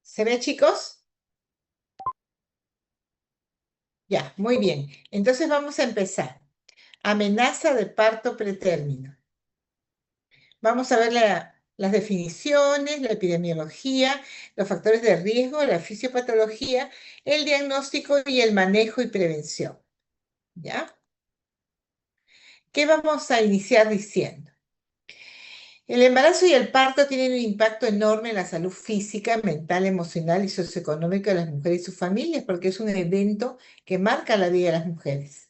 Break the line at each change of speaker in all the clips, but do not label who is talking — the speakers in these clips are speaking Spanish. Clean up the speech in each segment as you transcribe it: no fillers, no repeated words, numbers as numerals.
¿Se ve, chicos? Ya, muy bien. Entonces vamos a empezar. Amenaza de parto pretérmino. Vamos a ver las definiciones, la epidemiología, los factores de riesgo, la fisiopatología, el diagnóstico y el manejo y prevención. ¿Ya? ¿Qué vamos a iniciar diciendo? El embarazo y el parto tienen un impacto enorme en la salud física, mental, emocional y socioeconómica de las mujeres y sus familias, porque es un evento que marca la vida de las mujeres,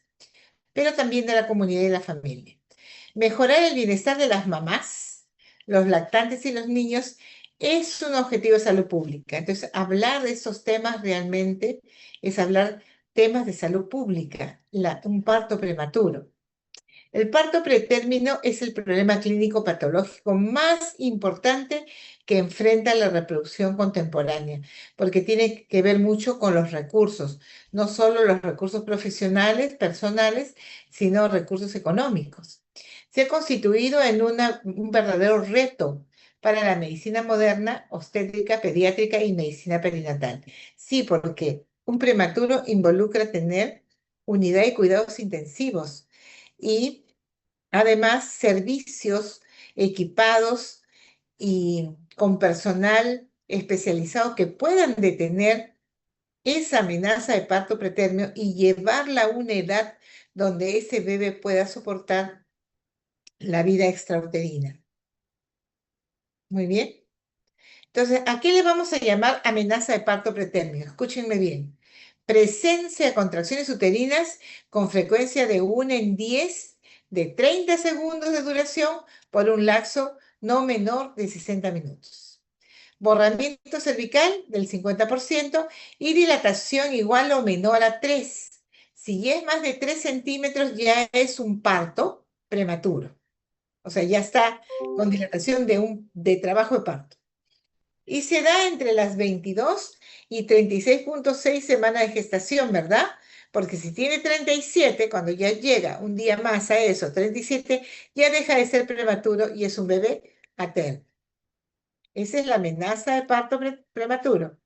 pero también de la comunidad y la familia. Mejorar el bienestar de las mamás, los lactantes y los niños es un objetivo de salud pública. Entonces, hablar de esos temas realmente es hablar temas de salud pública, un parto prematuro. El parto pretérmino es el problema clínico patológico más importante que enfrenta la reproducción contemporánea, porque tiene que ver mucho con los recursos, no solo los recursos profesionales, personales, sino recursos económicos. Se ha constituido en un verdadero reto para la medicina moderna, obstétrica, pediátrica y medicina perinatal. Sí, porque un prematuro involucra tener unidad de cuidados intensivos y además servicios equipados y con personal especializado que puedan detener esa amenaza de parto pretérmino y llevarla a una edad donde ese bebé pueda soportar la vida extrauterina. Muy bien. Entonces, ¿a qué le vamos a llamar amenaza de parto pretérmino? Escúchenme bien. Presencia de contracciones uterinas con frecuencia de 1 en 10 de 30 segundos de duración por un lapso no menor de 60 minutos. Borramiento cervical del 50% y dilatación igual o menor a 3. Si es más de 3 centímetros, ya es un parto prematuro. O sea, ya está con dilatación de trabajo de parto y se da entre las 22 y 36,6 semanas de gestación, ¿verdad? Porque si tiene 37, cuando ya llega un día más a eso, 37, ya deja de ser prematuro y es un bebé materno. Esa es la amenaza de parto prematuro.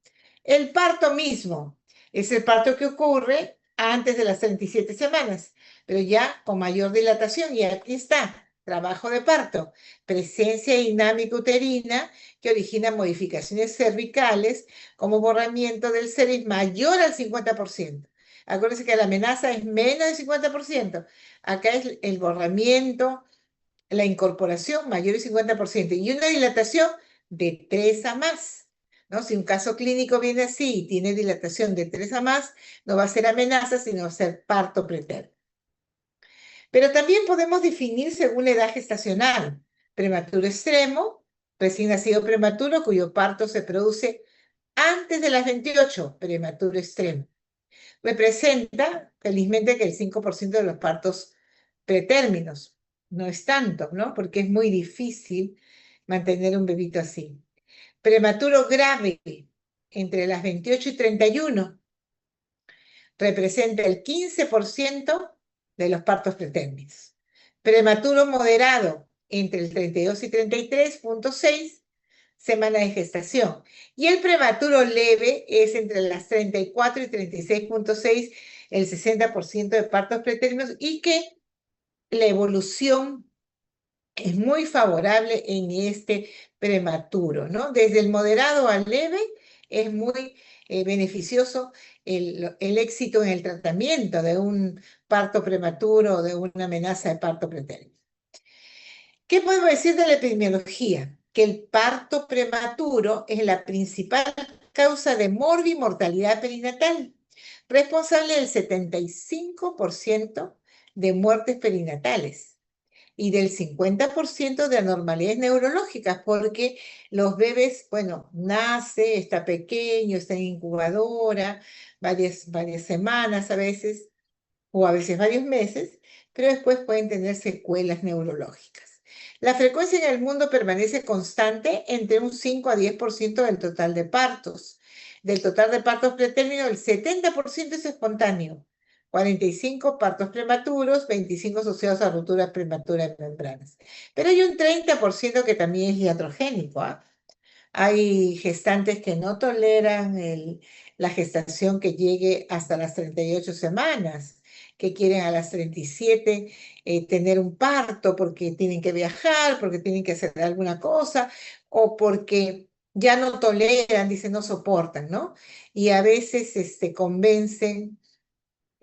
El parto mismo es el parto que ocurre antes de las 37 semanas, pero ya con mayor dilatación. Y aquí está, trabajo de parto, presencia dinámica uterina que origina modificaciones cervicales como borramiento del cervix mayor al 50%. Acuérdense que la amenaza es menos del 50%. Acá es el borramiento, la incorporación mayor del 50% y una dilatación de 3 a más. ¿No? Si un caso clínico viene así y tiene dilatación de 3 a más, no va a ser amenaza, sino va a ser parto preterno. Pero también podemos definir según la edad gestacional. Prematuro extremo, recién nacido prematuro cuyo parto se produce antes de las 28, prematuro extremo. Representa, felizmente, que el 5% de los partos pretérminos. No es tanto, ¿no? Porque es muy difícil mantener un bebito así. Prematuro grave, entre las 28 y 31, representa el 15% de los partos pretérminos. Prematuro moderado, entre el 32 y 33,6 semanas de gestación. Y el prematuro leve es entre las 34 y 36,6, el 60% de partos pretérminos, y que la evolución es muy favorable en este prematuro, ¿no? Desde el moderado al leve es muy beneficioso el éxito en el tratamiento de un parto prematuro o de una amenaza de parto pretérmino. ¿Qué podemos decir de la epidemiología? Que el parto prematuro es la principal causa de mortalidad perinatal, responsable del 75% de muertes perinatales y del 50% de anormalidades neurológicas, porque los bebés, bueno, nace, está pequeño, está en incubadora, varias semanas a veces, o a veces varios meses, pero después pueden tener secuelas neurológicas. La frecuencia en el mundo permanece constante entre un 5 a 10% del total de partos. Del total de partos pretérminos, el 70% es espontáneo, 45 partos prematuros, 25 asociados a rupturas prematuras de membranas. Pero hay un 30% que también es iatrogénico, ¿ah? Hay gestantes que no toleran la gestación que llegue hasta las 38 semanas, que quieren a las 37 tener un parto porque tienen que viajar, porque tienen que hacer alguna cosa o porque ya no toleran, dicen, no soportan, ¿no? Y a veces convencen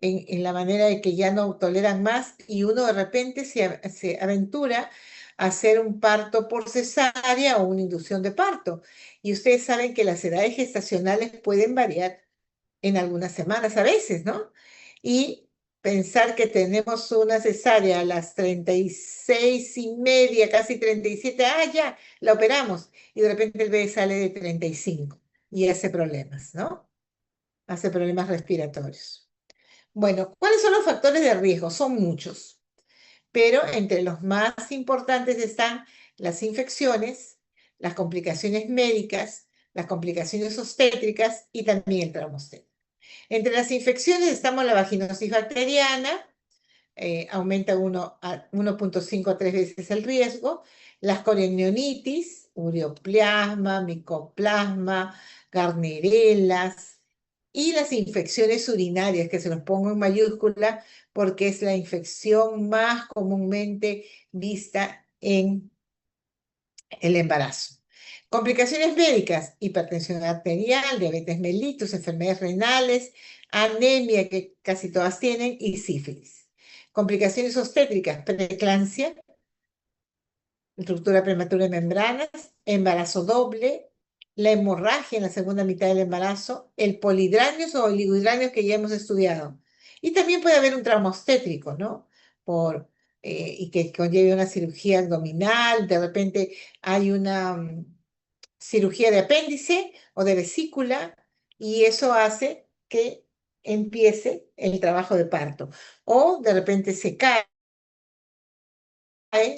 en la manera de que ya no toleran más y uno de repente se aventura a hacer un parto por cesárea o una inducción de parto. Y ustedes saben que las edades gestacionales pueden variar en algunas semanas a veces, ¿no? Y pensar que tenemos una cesárea a las 36 y media, casi 37, ya, la operamos. Y de repente el bebé sale de 35 y hace problemas, ¿no? Hace problemas respiratorios. Bueno, ¿cuáles son los factores de riesgo? Son muchos, pero entre los más importantes están las infecciones, las complicaciones médicas, las complicaciones obstétricas y también el trauma obstétrico. Entre las infecciones estamos la vaginosis bacteriana, aumenta 1,5 a 3 veces el riesgo, las corionionitis, ureoplasma, micoplasma, garnerelas y las infecciones urinarias, que se los pongo en mayúscula porque es la infección más comúnmente vista en el embarazo. Complicaciones médicas, hipertensión arterial, diabetes mellitus, enfermedades renales, anemia que casi todas tienen y sífilis. Complicaciones obstétricas, preeclampsia, ruptura prematura de membranas, embarazo doble, la hemorragia en la segunda mitad del embarazo, el polidráneos o oligohidráneos que ya hemos estudiado. Y también puede haber un trauma obstétrico, ¿no? Y que conlleve una cirugía abdominal, de repente hay una cirugía de apéndice o de vesícula y eso hace que empiece el trabajo de parto. O de repente se cae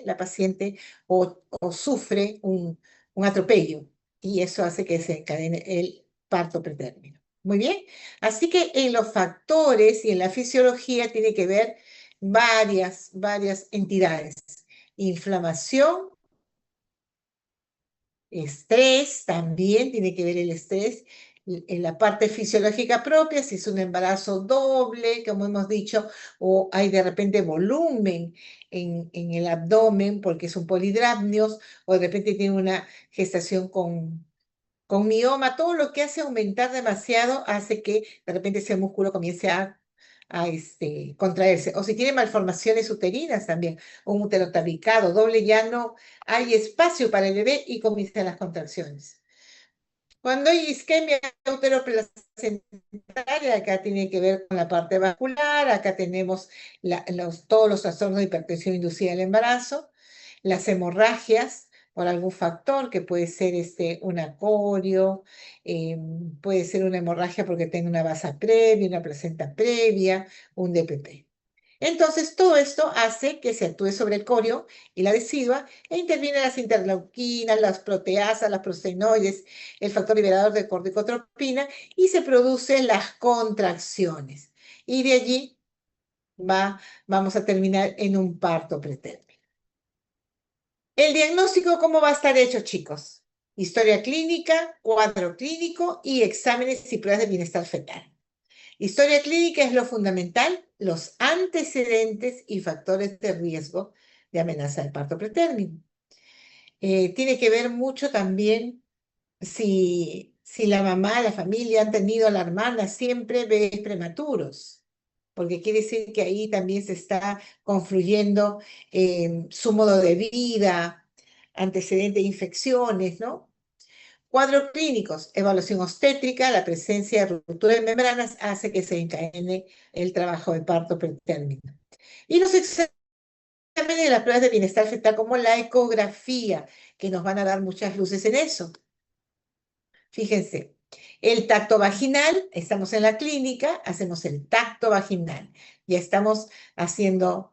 la paciente o sufre un atropello y eso hace que se encadene el parto pretérmino. Muy bien, así que en los factores y en la fisiología tiene que ver varias entidades. Inflamación, estrés, también tiene que ver el estrés en la parte fisiológica propia, si es un embarazo doble, como hemos dicho, o hay de repente volumen en el abdomen porque es un polidramnios, o de repente tiene una gestación con mioma, todo lo que hace aumentar demasiado hace que de repente ese músculo comience a contraerse. O si tiene malformaciones uterinas también, un útero tabicado, doble, ya no hay espacio para el bebé y comienzan las contracciones. Cuando hay isquemia uteroplacentaria, acá tiene que ver con la parte vascular, acá tenemos todos los trastornos de hipertensión inducida al embarazo, las hemorragias por algún factor, que puede ser una corio, puede ser una hemorragia porque tenga una vasa previa, una placenta previa, un DPP. Entonces, todo esto hace que se actúe sobre el corio y la decidua e intervienen las interleuquinas, las proteasas, las prosteinoides, el factor liberador de corticotropina y se producen las contracciones. Y de allí vamos a terminar en un parto pretérmino. El diagnóstico, ¿cómo va a estar hecho, chicos? Historia clínica, cuadro clínico y exámenes y pruebas de bienestar fetal. Historia clínica es lo fundamental, los antecedentes y factores de riesgo de amenaza de parto pretérmino. Tiene que ver mucho también si la mamá, la familia han tenido a la hermana siempre bebés prematuros, porque quiere decir que ahí también se está confluyendo su modo de vida, antecedentes de infecciones, ¿no? Cuadros clínicos, evaluación obstétrica, la presencia de ruptura de membranas hace que se encadene el trabajo de parto pretérmino. Y los exámenes de las pruebas de bienestar fetal como la ecografía, que nos van a dar muchas luces en eso. Fíjense, el tacto vaginal, estamos en la clínica, hacemos el tacto vaginal. Ya estamos haciendo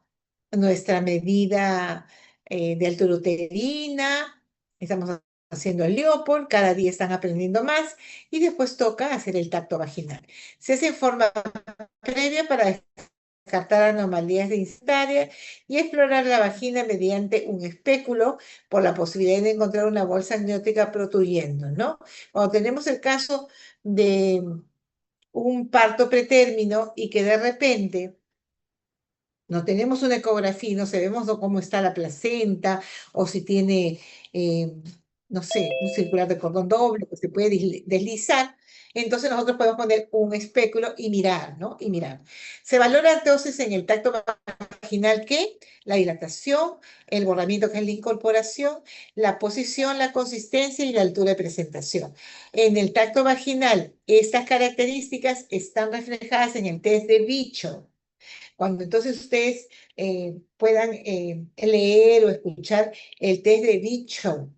nuestra medida de altura uterina, estamos haciendo el Leopold, cada día están aprendiendo más y después toca hacer el tacto vaginal. Se hace en forma previa para descartar anomalías densitarias y explorar la vagina mediante un espéculo por la posibilidad de encontrar una bolsa amniótica protuyendo, ¿no? Cuando tenemos el caso de un parto pretérmino y que de repente no tenemos una ecografía y no sabemos cómo está la placenta o si tiene, eh, no sé, un circular de cordón doble que se puede deslizar. Entonces nosotros podemos poner un espéculo y mirar, ¿no? Y mirar. Se valora entonces en el tacto vaginal que la dilatación, el borramiento que es la incorporación, la posición, la consistencia y la altura de presentación. En el tacto vaginal, estas características están reflejadas en el test de Bicho. Cuando entonces ustedes puedan leer o escuchar el test de Bicho.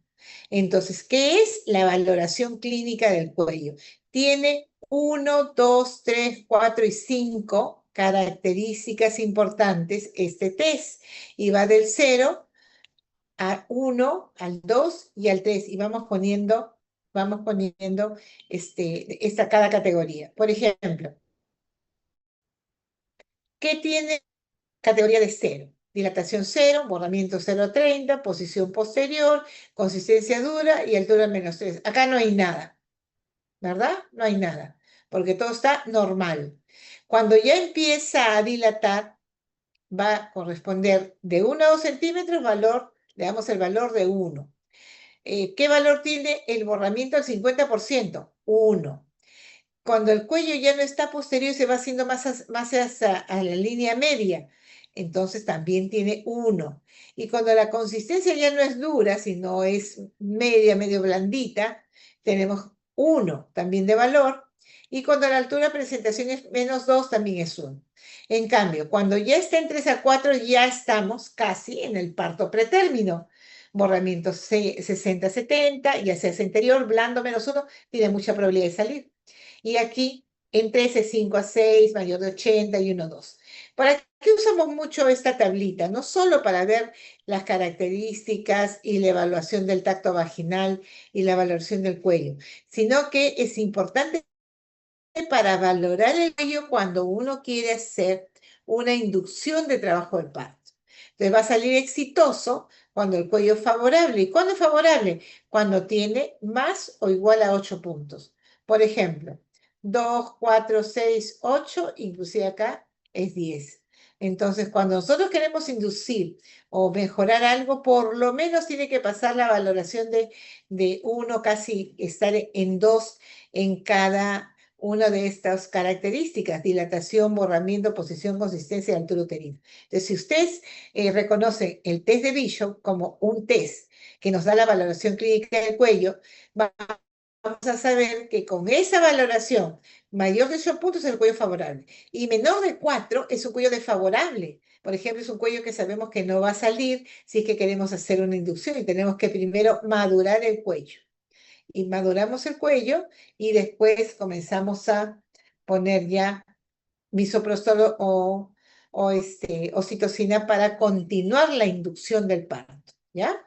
Entonces, ¿qué es la valoración clínica del cuello? Tiene 1, 2, 3, 4 y 5 características importantes este test y va del 0 a 1, al 2 y al 3 y vamos poniendo cada categoría. Por ejemplo, ¿qué tiene categoría de 0? Dilatación 0, borramiento 0,30, posición posterior, consistencia dura y altura -3. Acá no hay nada, ¿verdad? No hay nada, porque todo está normal. Cuando ya empieza a dilatar, va a corresponder de 1 a 2 centímetros, le damos el valor de 1. ¿Qué valor tiene el borramiento al 50%? 1. Cuando el cuello ya no está posterior y se va haciendo más a la línea media, entonces también tiene 1. Y cuando la consistencia ya no es dura, sino es media, medio blandita, tenemos 1 también de valor. Y cuando la altura de presentación es -2, también es 1. En cambio, cuando ya está en 3 a 4, ya estamos casi en el parto pretérmino. Borramiento 60-70, ya sea anterior, blando -1, tiene mucha probabilidad de salir. Y aquí en 13, 5 a 6, mayor de 80 y 1 a 2. ¿Para qué usamos mucho esta tablita? No solo para ver las características y la evaluación del tacto vaginal y la valoración del cuello, sino que es importante para valorar el cuello cuando uno quiere hacer una inducción de trabajo de parto. Entonces va a salir exitoso cuando el cuello es favorable. ¿Y cuándo es favorable? Cuando tiene más o igual a 8 puntos. Por ejemplo, 2, 4, 6, 8, inclusive acá es 10. Entonces, cuando nosotros queremos inducir o mejorar algo, por lo menos tiene que pasar la valoración de 1, casi estar en 2 en cada una de estas características: dilatación, borramiento, posición, consistencia y altura uterina. Entonces, si ustedes reconocen el test de Bishop como un test que nos da la valoración clínica del cuello, vamos a saber que con esa valoración, mayor de 8 puntos es el cuello favorable y menor de 4 es un cuello desfavorable. Por ejemplo, es un cuello que sabemos que no va a salir si es que queremos hacer una inducción y tenemos que primero madurar el cuello. Y maduramos el cuello y después comenzamos a poner ya misoprostol o oxitocina para continuar la inducción del parto, ¿ya?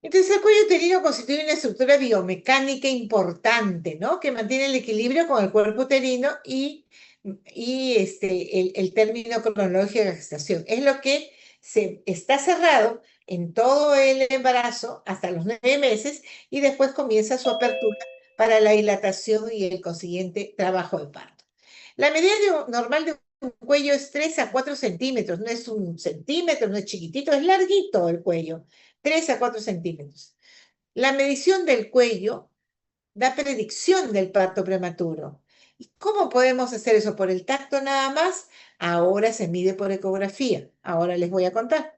Entonces el cuello uterino constituye una estructura biomecánica importante, ¿no? Que mantiene el equilibrio con el cuerpo uterino y el término cronológico de la gestación. Es lo que está cerrado en todo el embarazo hasta los 9 meses y después comienza su apertura para la dilatación y el consiguiente trabajo de parto. La medida normal de un cuello es 3 a 4 centímetros, no es 1 centímetro, no es chiquitito, es larguito el cuello, 3 a 4 centímetros. La medición del cuello da predicción del parto prematuro. ¿Y cómo podemos hacer eso? ¿Por el tacto nada más? Ahora se mide por ecografía. Ahora les voy a contar.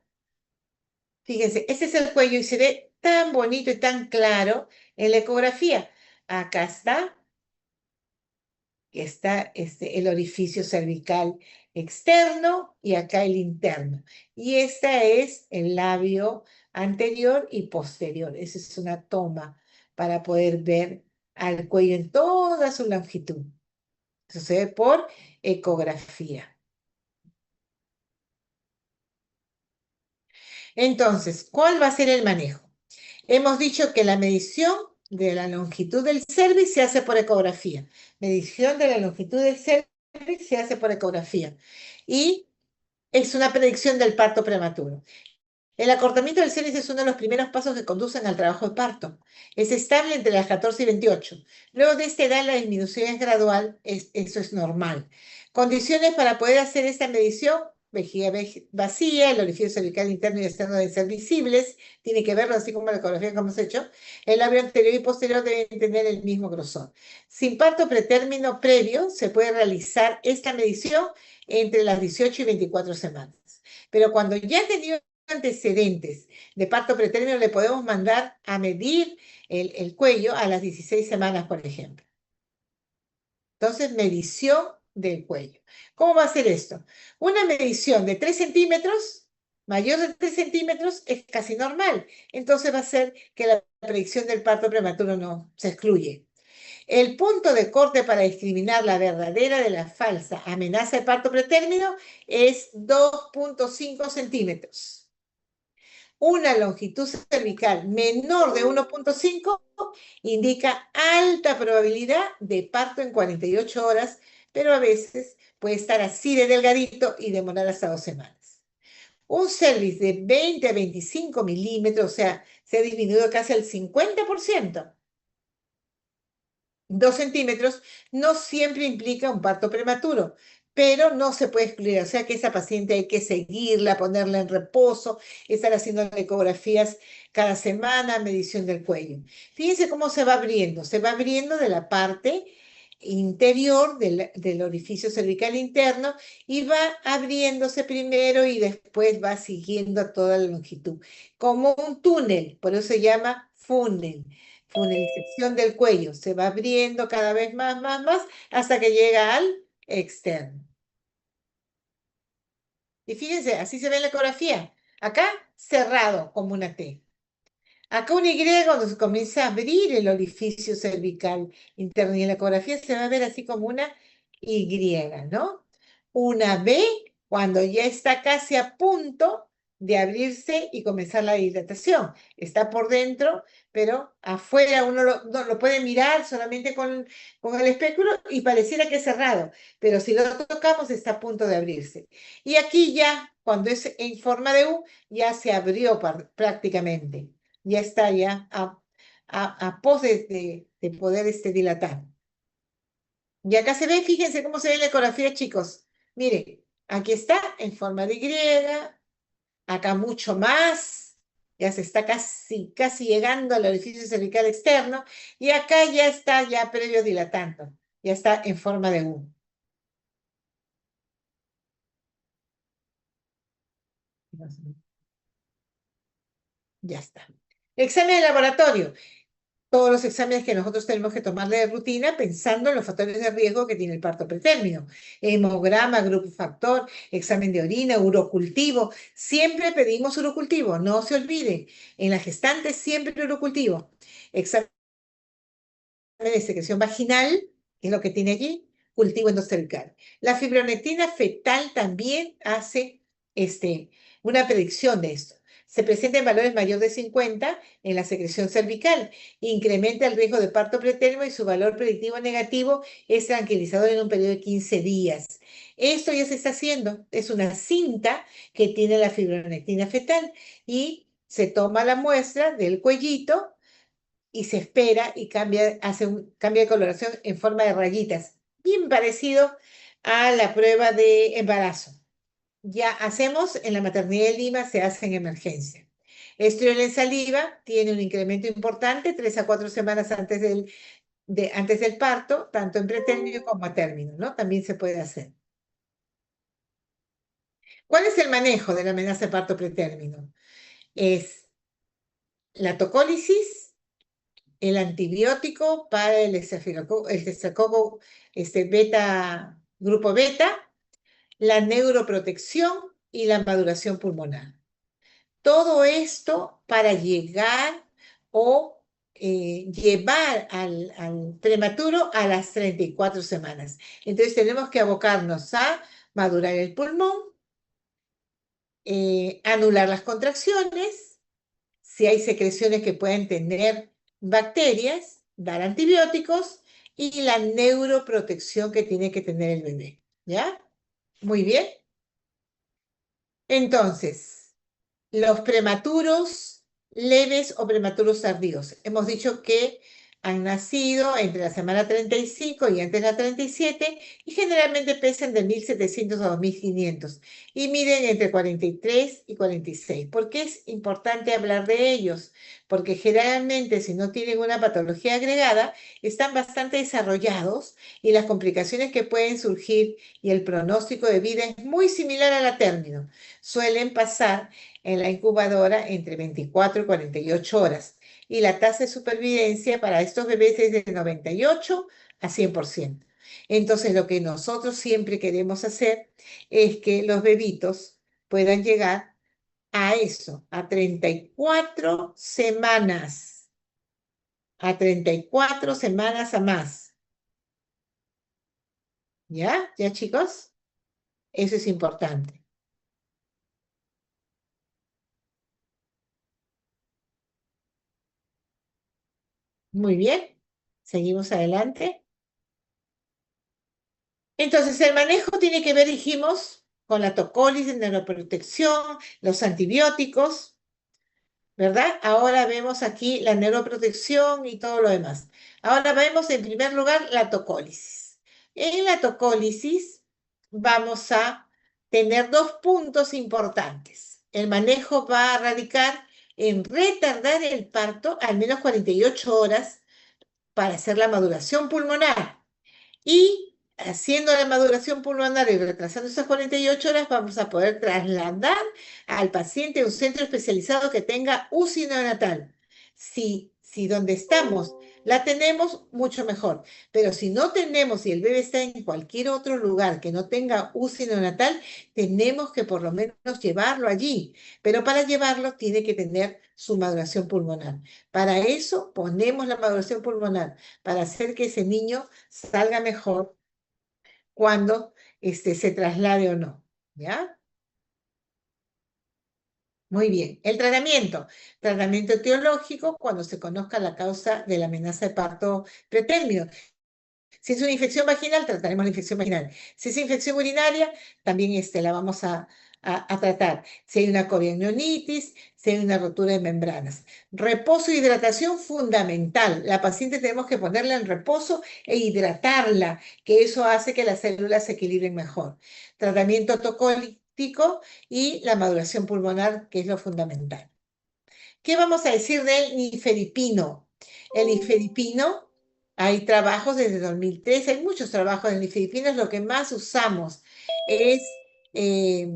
Fíjense, este es el cuello y se ve tan bonito y tan claro en la ecografía. Acá está el orificio cervical externo y acá el interno. Y esta es el labio anterior y posterior. Esa es una toma para poder ver al cuello en toda su longitud. Eso se ve por ecografía. Entonces, ¿cuál va a ser el manejo? Hemos dicho que la medición de la longitud del cervix se hace por ecografía. Medición de la longitud del cervix se hace por ecografía. Y es una predicción del parto prematuro. El acortamiento del cervix es uno de los primeros pasos que conducen al trabajo de parto. Es estable entre las 14 y 28. Luego de esta edad la disminución es gradual, eso es normal. Condiciones para poder hacer esta medición: vejiga vacía, el orificio cervical interno y externo deben ser visibles, tiene que verlo así como la ecografía que hemos hecho. El labio anterior y posterior deben tener el mismo grosor. Sin parto pretérmino previo se puede realizar esta medición entre las 18 y 24 semanas. Pero cuando ya ha tenido antecedentes de parto pretérmino, le podemos mandar a medir el cuello a las 16 semanas, por ejemplo. Entonces, medición del cuello. ¿Cómo va a ser esto? Una medición de 3 centímetros, mayor de 3 centímetros, es casi normal. Entonces va a ser que la predicción del parto prematuro no se excluye. El punto de corte para discriminar la verdadera de la falsa amenaza de parto pretérmino es 2,5 centímetros. Una longitud cervical menor de 1,5 indica alta probabilidad de parto en 48 horas, pero a veces puede estar así de delgadito y demorar hasta 2 semanas. Un cervix de 20 a 25 milímetros, o sea, se ha disminuido casi al 50%. 2 centímetros no siempre implica un parto prematuro, pero no se puede excluir. O sea que esa paciente hay que seguirla, ponerla en reposo, estar haciendo ecografías cada semana, medición del cuello. Fíjense cómo se va abriendo. Se va abriendo de la parte interior del orificio cervical interno y va abriéndose primero y después va siguiendo toda la longitud, como un túnel, por eso se llama funnel. Funelización del cuello, se va abriendo cada vez más, más, más, hasta que llega al externo. Y fíjense, así se ve en la ecografía. Acá cerrado como una T. Acá una Y cuando se comienza a abrir el orificio cervical interno y en la ecografía se va a ver así como una Y, ¿no? Una B cuando ya está casi a punto de abrirse y comenzar la dilatación. Está por dentro, pero afuera uno no, lo puede mirar solamente con el espéculo y pareciera que es cerrado, pero si lo tocamos está a punto de abrirse. Y aquí ya, cuando es en forma de U, ya se abrió prácticamente, ya está ya a pos de poder dilatar. Y acá se ve, fíjense cómo se ve la ecografía, chicos. Mire, aquí está en forma de Y, acá mucho más, ya se está casi, casi llegando al orificio cervical externo, y acá ya está ya previo dilatando, ya está en forma de U. Ya está. Examen de laboratorio. Todos los exámenes que nosotros tenemos que tomar de rutina pensando en los factores de riesgo que tiene el parto pretérmino. Hemograma, grupo factor, examen de orina, urocultivo. Siempre pedimos urocultivo, no se olviden. En la gestante siempre urocultivo. Examen de secreción vaginal, que es lo que tiene allí, cultivo endocervical. La fibronectina fetal también hace una predicción de esto. Se presenta en valores mayores de 50 en la secreción cervical, incrementa el riesgo de parto pretérmino y su valor predictivo negativo es tranquilizador en un periodo de 15 días. Esto ya se está haciendo, es una cinta que tiene la fibronectina fetal y se toma la muestra del cuellito y se espera y hace un cambio de coloración en forma de rayitas, bien parecido a la prueba de embarazo. Ya hacemos en la maternidad de Lima, se hace en emergencia. Estriol en saliva tiene un incremento importante 3 a 4 semanas antes del parto, tanto en pretérmino como a término, ¿no? También se puede hacer. ¿Cuál es el manejo de la amenaza de parto pretérmino? Es la tocólisis, el antibiótico para el estafilococo, grupo beta, la neuroprotección y la maduración pulmonar. Todo esto para llegar o llevar al prematuro a las 34 semanas. Entonces tenemos que abocarnos a madurar el pulmón, anular las contracciones, si hay secreciones que pueden tener bacterias, dar antibióticos y la neuroprotección que tiene que tener el bebé. ¿Ya? Muy bien. Entonces, los prematuros leves o prematuros tardíos. Hemos dicho que han nacido entre la semana 35 y antes de la 37 y generalmente pesan de 1.700 a 2.500 y miden entre 43 y 46. ¿Por qué es importante hablar de ellos? Porque generalmente si no tienen una patología agregada, están bastante desarrollados y las complicaciones que pueden surgir y el pronóstico de vida es muy similar a la término. Suelen pasar en la incubadora entre 24 y 48 horas. Y la tasa de supervivencia para estos bebés es de 98 a 100%. Entonces, lo que nosotros siempre queremos hacer es que los bebitos puedan llegar a eso, a 34 semanas, a 34 semanas a más. ¿Ya? ¿Ya, chicos? Eso es importante. Muy bien. Seguimos adelante. Entonces, el manejo tiene que ver, dijimos, con la tocólisis, neuroprotección, los antibióticos, ¿verdad? Ahora vemos aquí la neuroprotección y todo lo demás. Ahora vemos en primer lugar la tocólisis. En la tocólisis vamos a tener dos puntos importantes. El manejo va a radicar en retardar el parto al menos 48 horas para hacer la maduración pulmonar. Y haciendo la maduración pulmonar y retrasando esas 48 horas, vamos a poder trasladar al paciente a un centro especializado que tenga UCI neonatal. Si donde estamos la tenemos, mucho mejor. Pero si no tenemos y el bebé está en cualquier otro lugar que no tenga UCI neonatal, tenemos que por lo menos llevarlo allí. Pero para llevarlo tiene que tener su maduración pulmonar. Para eso ponemos la maduración pulmonar, para hacer que ese niño salga mejor cuando se traslade o no. ¿Ya? Muy bien. El tratamiento. Tratamiento etiológico cuando se conozca la causa de la amenaza de parto pretérmino. Si es una infección vaginal, trataremos la infección vaginal. Si es infección urinaria, también la vamos a tratar. Si hay una coriamnionitis, si hay una rotura de membranas. Reposo e hidratación fundamental. La paciente tenemos que ponerla en reposo e hidratarla, que eso hace que las células se equilibren mejor. Tratamiento tocolítico y la maduración pulmonar, que es lo fundamental. ¿Qué vamos a decir del nifedipino? El nifedipino, hay trabajos desde 2003, hay muchos trabajos del nifedipino, es lo que más usamos. Es eh,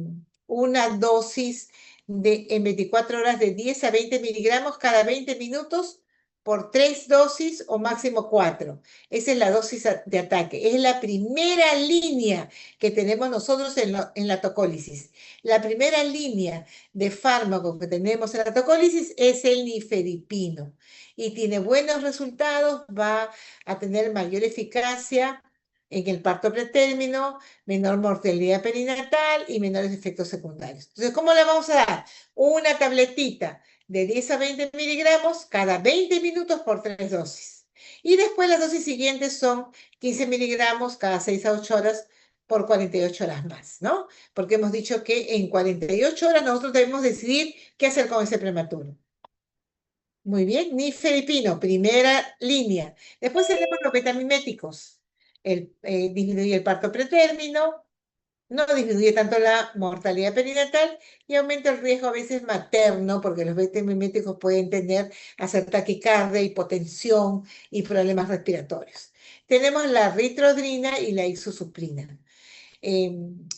una dosis en 24 horas de 10 a 20 miligramos cada 20 minutos por 3 dosis o máximo 4. Esa es la dosis de ataque. Es la primera línea que tenemos nosotros en la tocólisis. La primera línea de fármaco que tenemos en la tocólisis es el nifedipino y tiene buenos resultados, va a tener mayor eficacia en el parto pretérmino, menor mortalidad perinatal y menores efectos secundarios. Entonces, ¿cómo le vamos a dar? Una tabletita de 10 a 20 miligramos cada 20 minutos por 3 dosis. Y después las dosis siguientes son 15 miligramos cada 6 a 8 horas por 48 horas más, ¿no? Porque hemos dicho que en 48 horas nosotros debemos decidir qué hacer con ese prematuro. Muy bien, nifedipino, primera línea. Después tenemos los betamiméticos. Disminuye el parto pretérmino, no disminuye tanto la mortalidad perinatal y aumenta el riesgo a veces materno, porque los betamiméticos pueden tener hacer taquicardia, hipotensión y problemas respiratorios. Tenemos la ritrodrina y la isosuprina.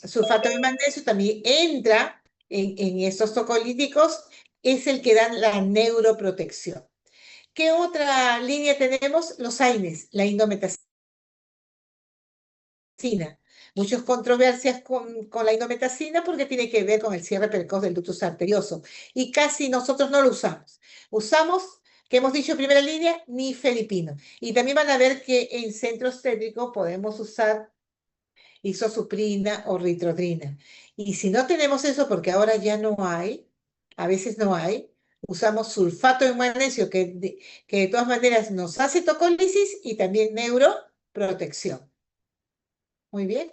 Sulfato de magnesio también entra en estos tocolíticos, es el que dan la neuroprotección. ¿Qué otra línea tenemos? Los AINES, la indometacina. Muchas controversias con la indometacina porque tiene que ver con el cierre precoz del ductus arterioso y casi nosotros no lo usamos. Usamos, que hemos dicho en primera línea, nifedipino. Y también van a ver que en centros tétricos podemos usar isosuprina o ritrodrina. Y si no tenemos eso, porque ahora ya no hay, a veces no hay, usamos sulfato de magnesio, que de todas maneras nos hace tocólisis y también neuroprotección. Muy bien.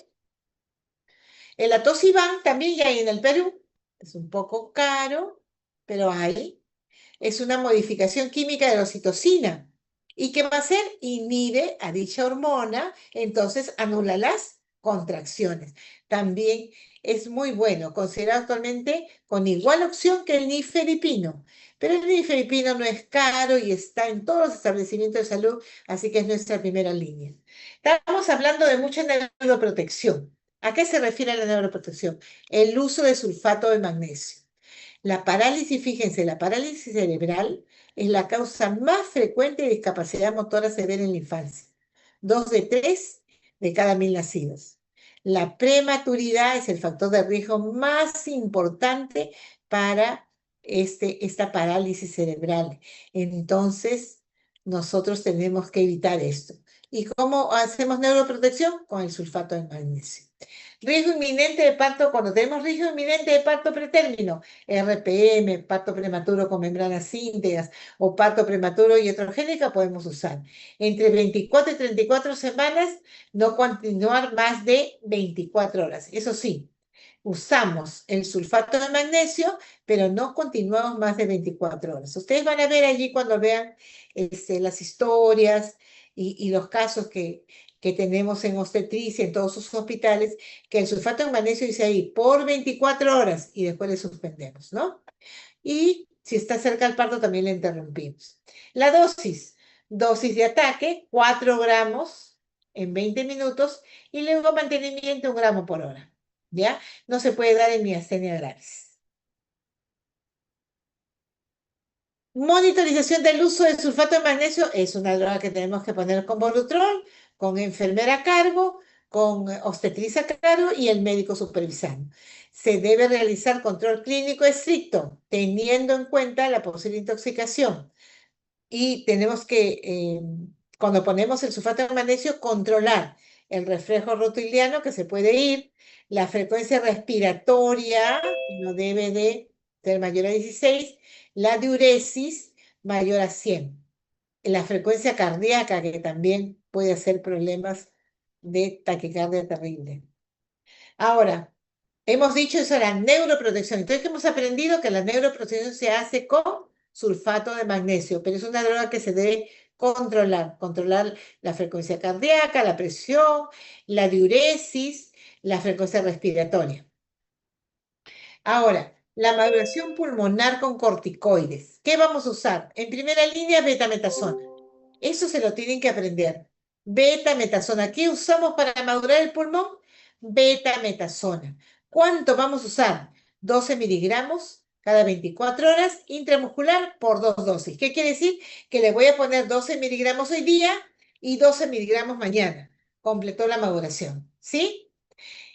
El atosiban también ya hay en el Perú. Es un poco caro, pero hay. Es una modificación química de la oxitocina. ¿Y qué va a hacer? Inhibe a dicha hormona, entonces anula las contracciones. También es muy bueno, considerado actualmente con igual opción que el nifedipino. Pero el nifedipino no es caro y está en todos los establecimientos de salud, así que es nuestra primera línea. Estamos hablando de mucha neuroprotección. ¿A qué se refiere la neuroprotección? El uso de sulfato de magnesio. La parálisis, fíjense, la parálisis cerebral es la causa más frecuente de discapacidad motora severa en la infancia. 2 de 3 de cada 1000 nacidos. La prematuridad es el factor de riesgo más importante para esta parálisis cerebral. Entonces, nosotros tenemos que evitar esto. ¿Y cómo hacemos neuroprotección? Con el sulfato de magnesio. Riesgo inminente de parto, cuando tenemos riesgo inminente de parto pretérmino, RPM, parto prematuro con membranas íntegras o parto prematuro y heterogénica, podemos usar. Entre 24 y 34 semanas, no continuar más de 24 horas. Eso sí, usamos el sulfato de magnesio, pero no continuamos más de 24 horas. Ustedes van a ver allí cuando vean las historias y los casos que tenemos en obstetricia, en todos sus hospitales, que el sulfato de magnesio dice ahí por 24 horas y después le suspendemos, ¿no? Y si está cerca del parto también le interrumpimos. La dosis de ataque, 4 gramos en 20 minutos y luego mantenimiento 1 gramo por hora. ¿Ya? No se puede dar en miastenia gravis. Monitorización del uso de sulfato de magnesio es una droga que tenemos que poner con Volutrol, con enfermera a cargo, con obstetricia a cargo y el médico supervisando. Se debe realizar control clínico estricto, teniendo en cuenta la posible intoxicación. Y tenemos que, cuando ponemos el sulfato de magnesio, controlar el reflejo rotiliano que se puede ir, la frecuencia respiratoria, que no debe de ser mayor a 16, la diuresis mayor a 100, la frecuencia cardíaca, que también puede hacer problemas de taquicardia terrible. Ahora, hemos dicho eso, la neuroprotección. Entonces, ¿qué hemos aprendido? Que la neuroprotección se hace con sulfato de magnesio, pero es una droga que se debe controlar la frecuencia cardíaca, la presión, la diuresis, la frecuencia respiratoria. Ahora, la maduración pulmonar con corticoides. ¿Qué vamos a usar? En primera línea, betametasona. Eso se lo tienen que aprender. Betametasona. ¿Qué usamos para madurar el pulmón? Betametasona. ¿Cuánto vamos a usar? 12 miligramos cada 24 horas intramuscular por 2 dosis. ¿Qué quiere decir? Que le voy a poner 12 miligramos hoy día y 12 miligramos mañana. Completó la maduración. ¿Sí?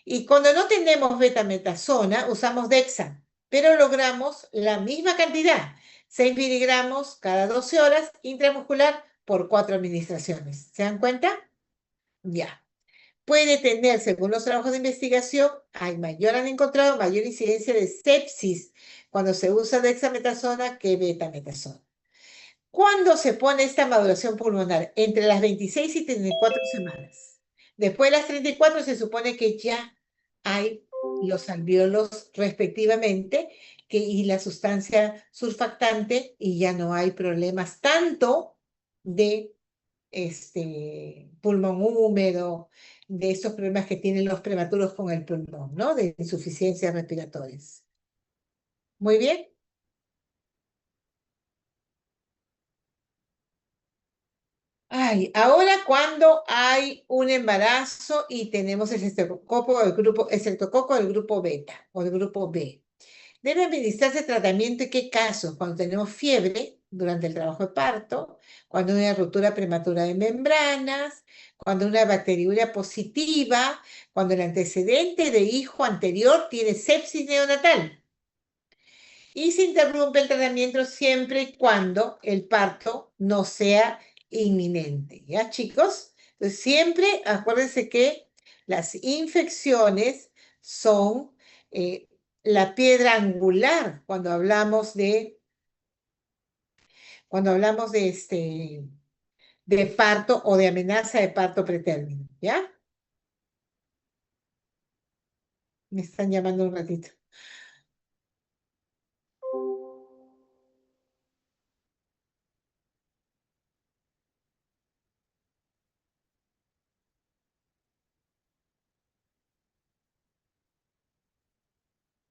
Y cuando no tenemos betametasona, usamos Dexa, pero logramos la misma cantidad, 6 miligramos cada 12 horas intramuscular por 4 administraciones. ¿Se dan cuenta? Ya. Puede tener, según los trabajos de investigación, han encontrado mayor incidencia de sepsis cuando se usa dexametasona que betametasona. ¿Cuándo se pone esta maduración pulmonar? Entre las 26 y 34 semanas. Después de las 34 se supone que ya hay los alvéolos respectivamente y la sustancia surfactante y ya no hay problemas tanto de pulmón húmedo, de estos problemas que tienen los prematuros con el pulmón, ¿no? De insuficiencias respiratorias. Muy bien. Ay, ahora cuando hay un embarazo y tenemos el estreptococo del grupo beta o del grupo B, debe administrarse tratamiento en qué casos, cuando tenemos fiebre durante el trabajo de parto, cuando hay una ruptura prematura de membranas, cuando hay una bacteriuria positiva, cuando el antecedente de hijo anterior tiene sepsis neonatal. Y se interrumpe el tratamiento siempre y cuando el parto no sea inminente. ¿Ya, chicos? Entonces, siempre acuérdense que las infecciones son la piedra angular cuando hablamos de parto o de amenaza de parto pretérmino. ¿Ya? Me están llamando un ratito.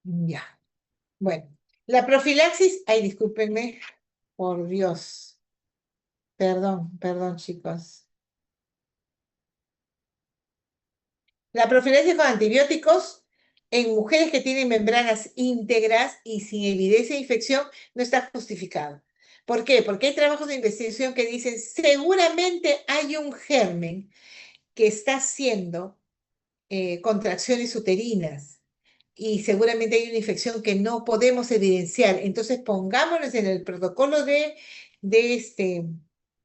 Ya. Bueno, la profilaxis, ay, discúlpenme, por Dios. Perdón, perdón, chicos. La profilaxis con antibióticos en mujeres que tienen membranas íntegras y sin evidencia de infección no está justificado. ¿Por qué? Porque hay trabajos de investigación que dicen seguramente hay un germen que está haciendo contracciones uterinas y seguramente hay una infección que no podemos evidenciar. Entonces pongámonos en el protocolo de, este,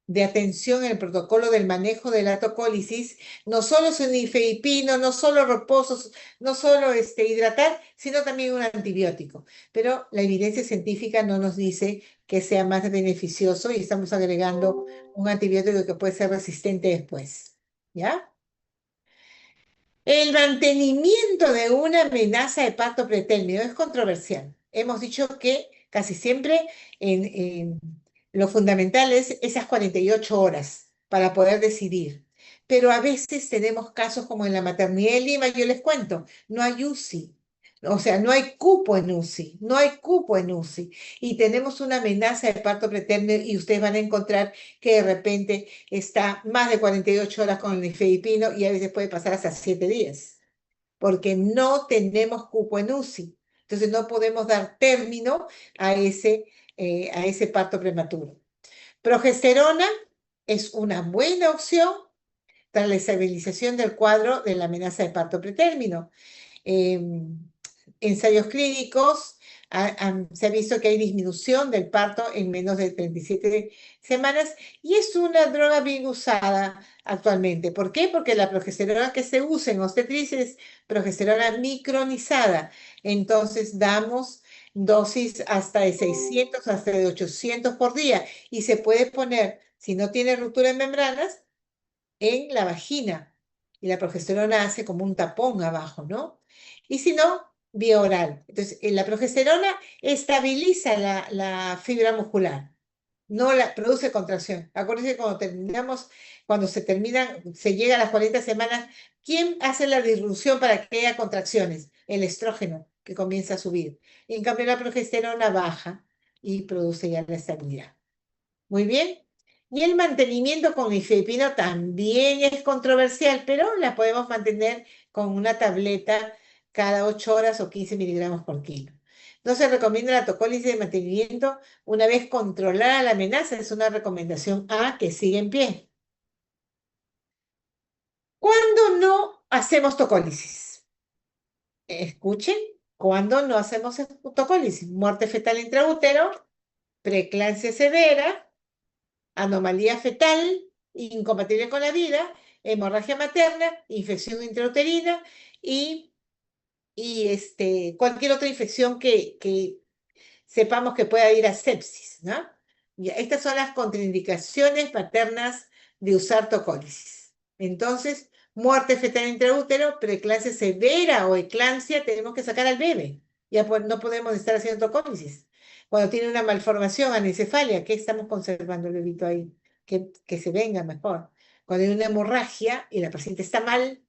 de atención, en el protocolo del manejo de la tocólisis, no solo sunifedipino, no solo reposos, no solo hidratar, sino también un antibiótico. Pero la evidencia científica no nos dice que sea más beneficioso y estamos agregando un antibiótico que puede ser resistente después. ¿Ya? El mantenimiento de una amenaza de parto pretérmino es controversial. Hemos dicho que casi siempre en lo fundamental es esas 48 horas para poder decidir. Pero a veces tenemos casos como en la maternidad de Lima, yo les cuento, no hay UCI. O sea, no hay cupo en UCI, no hay cupo en UCI. Y tenemos una amenaza de parto pretérmino y ustedes van a encontrar que de repente está más de 48 horas con el nifedipino y a veces puede pasar hasta 7 días, porque no tenemos cupo en UCI. Entonces no podemos dar término a ese parto prematuro. Progesterona es una buena opción para la estabilización del cuadro de la amenaza de parto pretérmino. eh, Ensayos clínicos, se ha visto que hay disminución del parto en menos de 37 semanas y es una droga bien usada actualmente. ¿Por qué? Porque la progesterona que se usa en obstetricia es progesterona micronizada. Entonces damos dosis hasta de 600, hasta de 800 por día y se puede poner, si no tiene ruptura de membranas, en la vagina y la progesterona hace como un tapón abajo, ¿no? Y si no, vía oral. Entonces, la progesterona estabiliza la fibra muscular, no la produce contracción. Acuérdense que cuando se terminan, se llega a las 40 semanas, ¿quién hace la disrupción para que haya contracciones? El estrógeno, que comienza a subir. En cambio, la progesterona baja y produce ya la estabilidad. Muy bien. Y el mantenimiento con ifepino también es controversial, pero la podemos mantener con una tableta cada 8 horas o 15 miligramos por kilo. No se recomienda la tocólisis de mantenimiento una vez controlada la amenaza. Es una recomendación A que sigue en pie. ¿Cuándo no hacemos tocólisis? Escuchen, ¿cuándo no hacemos tocólisis? Muerte fetal intraútero, preeclampsia severa, anomalía fetal, incompatible con la vida, hemorragia materna, infección intrauterina y cualquier otra infección que sepamos que pueda ir a sepsis, ¿no? Y estas son las contraindicaciones paternas de usar tocólisis. Entonces, muerte fetal intraútero, preeclampsia severa o eclampsia, tenemos que sacar al bebé. Ya no podemos estar haciendo tocólisis. Cuando tiene una malformación, anencefalia, ¿qué estamos conservando el bebito ahí? Que se venga mejor. Cuando hay una hemorragia y la paciente está mal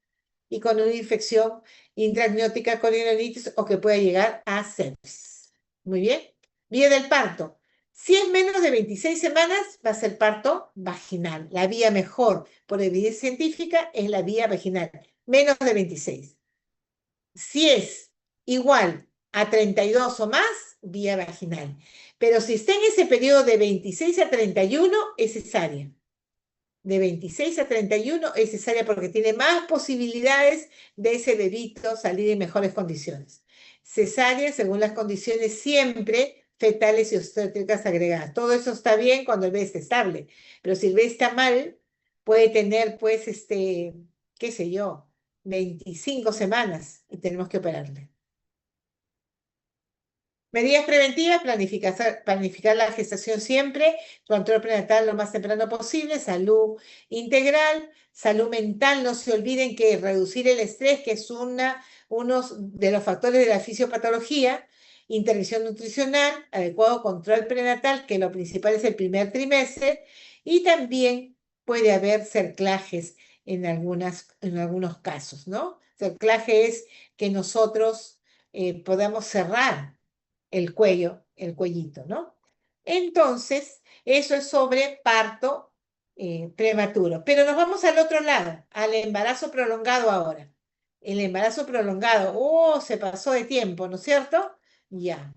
y con una infección intraamniótica con hidrolitis o que pueda llegar a sepsis. Muy bien. Vía del parto. Si es menos de 26 semanas, va a ser parto vaginal. La vía mejor, por evidencia científica, es la vía vaginal. Menos de 26. Si es igual a 32 o más, vía vaginal. Pero si está en ese periodo de 26 a 31, es cesárea. De 26 a 31 es cesárea porque tiene más posibilidades de ese bebito salir en mejores condiciones. Cesárea según las condiciones siempre fetales y obstétricas agregadas. Todo eso está bien cuando el bebé está estable, pero si el bebé está mal, puede tener pues, qué sé yo, 25 semanas y tenemos que operarle. Medidas preventivas, planificar la gestación siempre, control prenatal lo más temprano posible, salud integral, salud mental. No se olviden que reducir el estrés, que es unos de los factores de la fisiopatología, intervención nutricional, adecuado control prenatal, que lo principal es el primer trimestre, y también puede haber cerclajes en algunos casos, ¿no? Cerclaje es que nosotros podamos cerrar el cuello, el cuellito, ¿no? Entonces, eso es sobre parto prematuro. Pero nos vamos al otro lado, al embarazo prolongado ahora. El embarazo prolongado, oh, se pasó de tiempo, ¿no es cierto? Ya.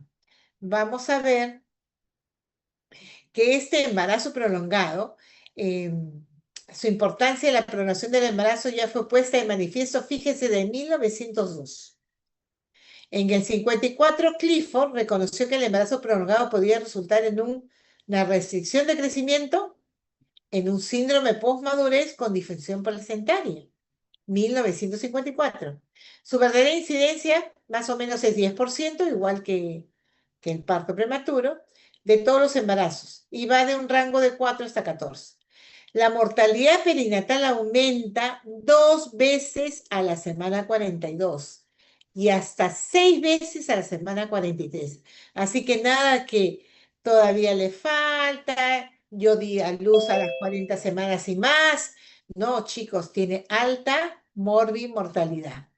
Vamos a ver que este embarazo prolongado, eh, su importancia en la prolongación del embarazo ya fue puesta en manifiesto, fíjese, de 1902. En el 54, Clifford reconoció que el embarazo prolongado podía resultar en una restricción de crecimiento, en un síndrome postmadurez con disfunción placentaria. 1954. Su verdadera incidencia más o menos es 10%, igual que el parto prematuro, de todos los embarazos, y va de un rango de 4 hasta 14. La mortalidad perinatal aumenta 2 veces a la semana 42 y hasta 6 veces a la semana 43. Así que nada que todavía le falta, yo di a luz a las 40 semanas y más. No, chicos, tiene alta mortalidad.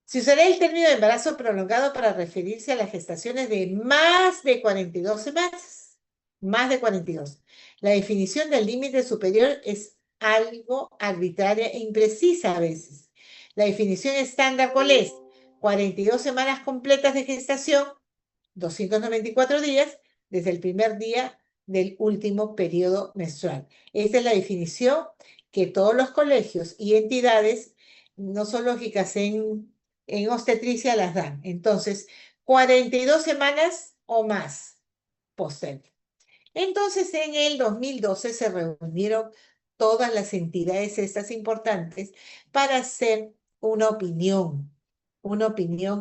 Se usará el término de embarazo prolongado para referirse a las gestaciones de más de 42 semanas. Más de 42. La definición del límite superior es algo arbitraria e imprecisa a veces. La definición estándar, ¿cuál es? 42 semanas completas de gestación, 294 días desde el primer día del último periodo menstrual. Esta es la definición que todos los colegios y entidades nosológicas en obstetricia las dan. Entonces, 42 semanas o más posterior. Entonces, en el 2012 se reunieron todas las entidades estas importantes para hacer una opinión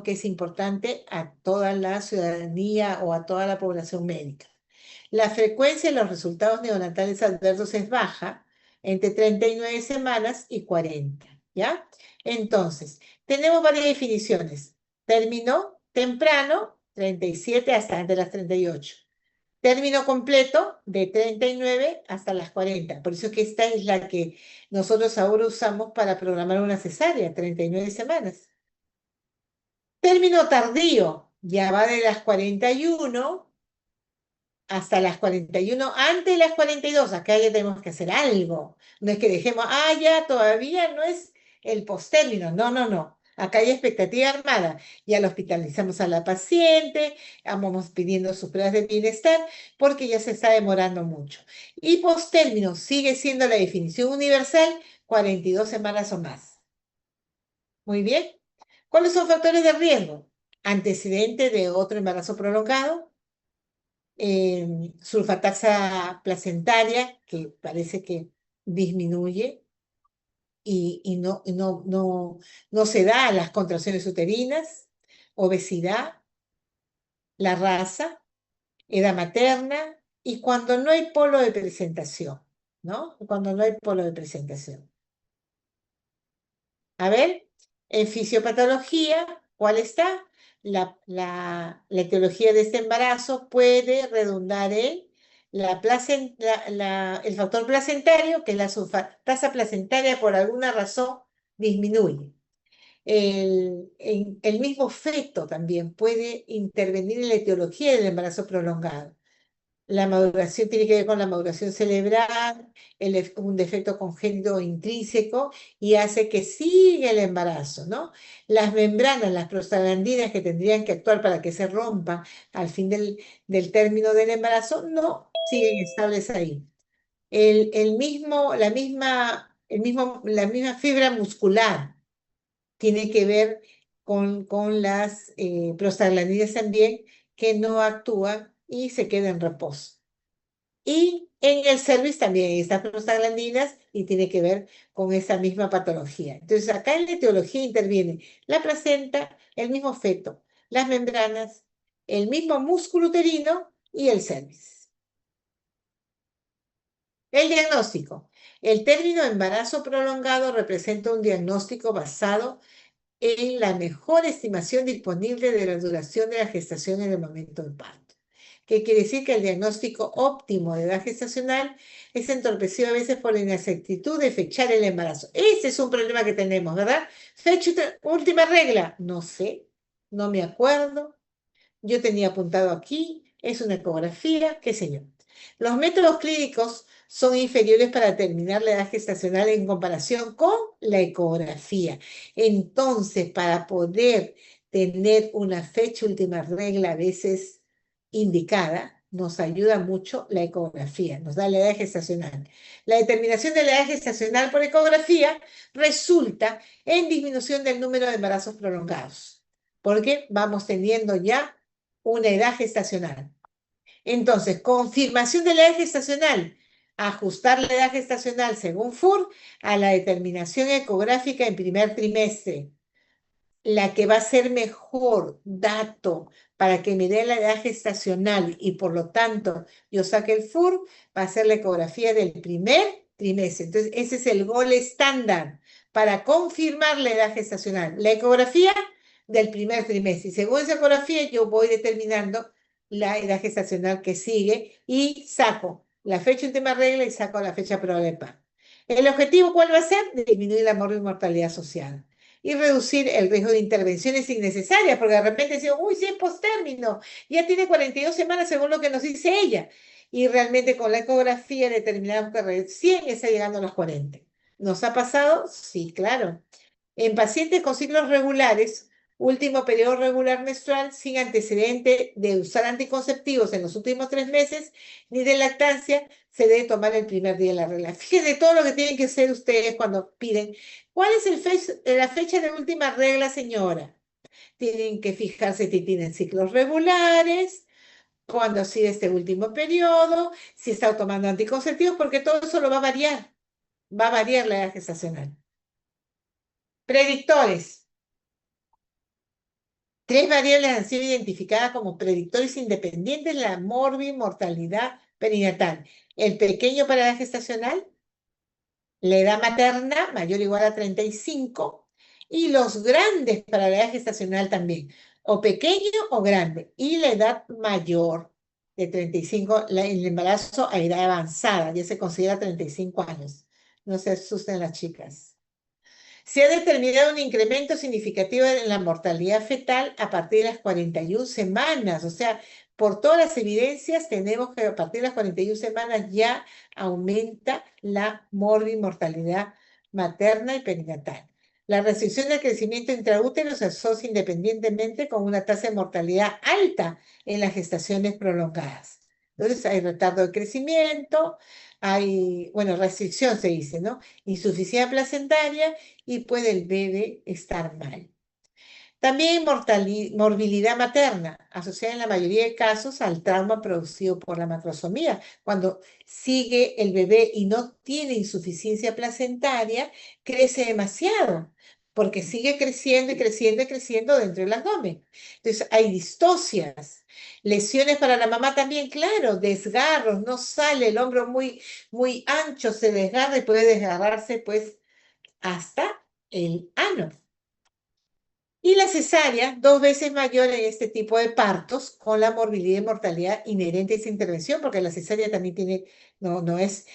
que es importante a toda la ciudadanía o a toda la población médica. La frecuencia de los resultados neonatales adversos es baja, entre 39 semanas y 40, ¿ya? Entonces, tenemos varias definiciones. Término temprano, 37 hasta entre las 38. Término completo, de 39 hasta las 40. Por eso es que esta es la que nosotros ahora usamos para programar una cesárea, 39 semanas. Término tardío, ya va de las 41 hasta las 41, antes de las 42, acá ya tenemos que hacer algo. No es que dejemos, ya todavía no es el postérmino. No, no, no. Acá hay expectativa armada. Ya lo hospitalizamos a la paciente, vamos pidiendo sus pruebas de bienestar, porque ya se está demorando mucho. Y postérmino sigue siendo la definición universal, 42 semanas o más. Muy bien. ¿Cuáles son factores de riesgo? Antecedente de otro embarazo prolongado, sulfataxa placentaria, que parece que disminuye y no se da a las contracciones uterinas, obesidad, la raza, edad materna y cuando no hay polo de presentación, ¿no? Cuando no hay polo de presentación. A ver, en fisiopatología, ¿cuál está? La etiología de este embarazo puede redundar en el factor placentario, que es la tasa placentaria por alguna razón disminuye. El mismo feto también puede intervenir en la etiología del embarazo prolongado. La maduración tiene que ver con la maduración cerebral, un defecto congénito intrínseco y hace que siga el embarazo, ¿no? Las membranas, las prostaglandinas que tendrían que actuar para que se rompan al fin del término del embarazo, no siguen estables ahí. La misma fibra muscular tiene que ver con las prostaglandinas también que no actúan y se quedan en reposo. Y en el cervix también hay estas prostaglandinas y tiene que ver con esa misma patología. Entonces, acá en la etiología interviene la placenta, el mismo feto, las membranas, el mismo músculo uterino y el cervix. El diagnóstico. El término embarazo prolongado representa un diagnóstico basado en la mejor estimación disponible de la duración de la gestación en el momento del parto. ¿Qué quiere decir? Que el diagnóstico óptimo de edad gestacional es entorpecido a veces por la inexactitud de fechar el embarazo. Ese es un problema que tenemos, ¿verdad? Fecha última regla. No sé, no me acuerdo. Yo tenía apuntado aquí, es una ecografía, qué sé yo. Los métodos clínicos son inferiores para determinar la edad gestacional en comparación con la ecografía. Entonces, para poder tener una fecha última regla a veces indicada, nos ayuda mucho la ecografía, nos da la edad gestacional. La determinación de la edad gestacional por ecografía resulta en disminución del número de embarazos prolongados, porque vamos teniendo ya una edad gestacional. Entonces, confirmación de la edad gestacional, ajustar la edad gestacional según FUR a la determinación ecográfica en primer trimestre. La que va a ser mejor dato para que me dé la edad gestacional y por lo tanto yo saque el FUR va a ser la ecografía del primer trimestre. Entonces, ese es el gol estándar para confirmar la edad gestacional. La ecografía del primer trimestre. Y según esa ecografía, yo voy determinando la edad gestacional que sigue y saco la fecha última regla y saco la fecha probable de parto. ¿El objetivo cuál va a ser? Disminuir la mortalidad asociada y reducir el riesgo de intervenciones innecesarias, porque de repente decimos, uy, si es postérmino, ya tiene 42 semanas según lo que nos dice ella. Y realmente con la ecografía determinamos que recién está llegando a los 40. ¿Nos ha pasado? Sí, claro. En pacientes con ciclos regulares, último periodo regular menstrual, sin antecedente de usar anticonceptivos en los últimos 3 meses, ni de lactancia, se debe tomar el primer día de la regla. Fíjense todo lo que tienen que hacer ustedes cuando piden. ¿Cuál es la fecha de última regla, señora? Tienen que fijarse si tienen ciclos regulares, cuándo ha sido este último periodo, si está tomando anticonceptivos, porque todo eso lo va a variar. Va a variar la edad gestacional. Predictores. 3 variables han sido identificadas como predictores independientes de la mortalidad perinatal. El pequeño para la gestacional, la edad materna mayor o igual a 35 y los grandes para la edad gestacional también, o pequeño o grande, y la edad mayor de 35, el embarazo a edad avanzada, ya se considera 35 años. No se asusten las chicas. Se ha determinado un incremento significativo en la mortalidad fetal a partir de las 41 semanas. O sea, por todas las evidencias tenemos que a partir de las 41 semanas ya aumenta la mortalidad materna y perinatal. La restricción del crecimiento intraútero se asocia independientemente con una tasa de mortalidad alta en las gestaciones prolongadas. Entonces hay retardo de crecimiento, hay, bueno, restricción se dice, ¿no? Insuficiencia placentaria y puede el bebé estar mal. También morbilidad materna, asociada en la mayoría de casos al trauma producido por la macrosomía. Cuando sigue el bebé y no tiene insuficiencia placentaria, crece demasiado, porque sigue creciendo y creciendo y creciendo dentro del abdomen. Entonces hay distocias, lesiones para la mamá también, claro, desgarros, no sale el hombro muy, muy ancho, se desgarra y puede desgarrarse pues hasta el ano. Y la cesárea, 2 veces mayor en este tipo de partos, con la morbilidad y mortalidad inherente a esa intervención, porque la cesárea también tiene, no es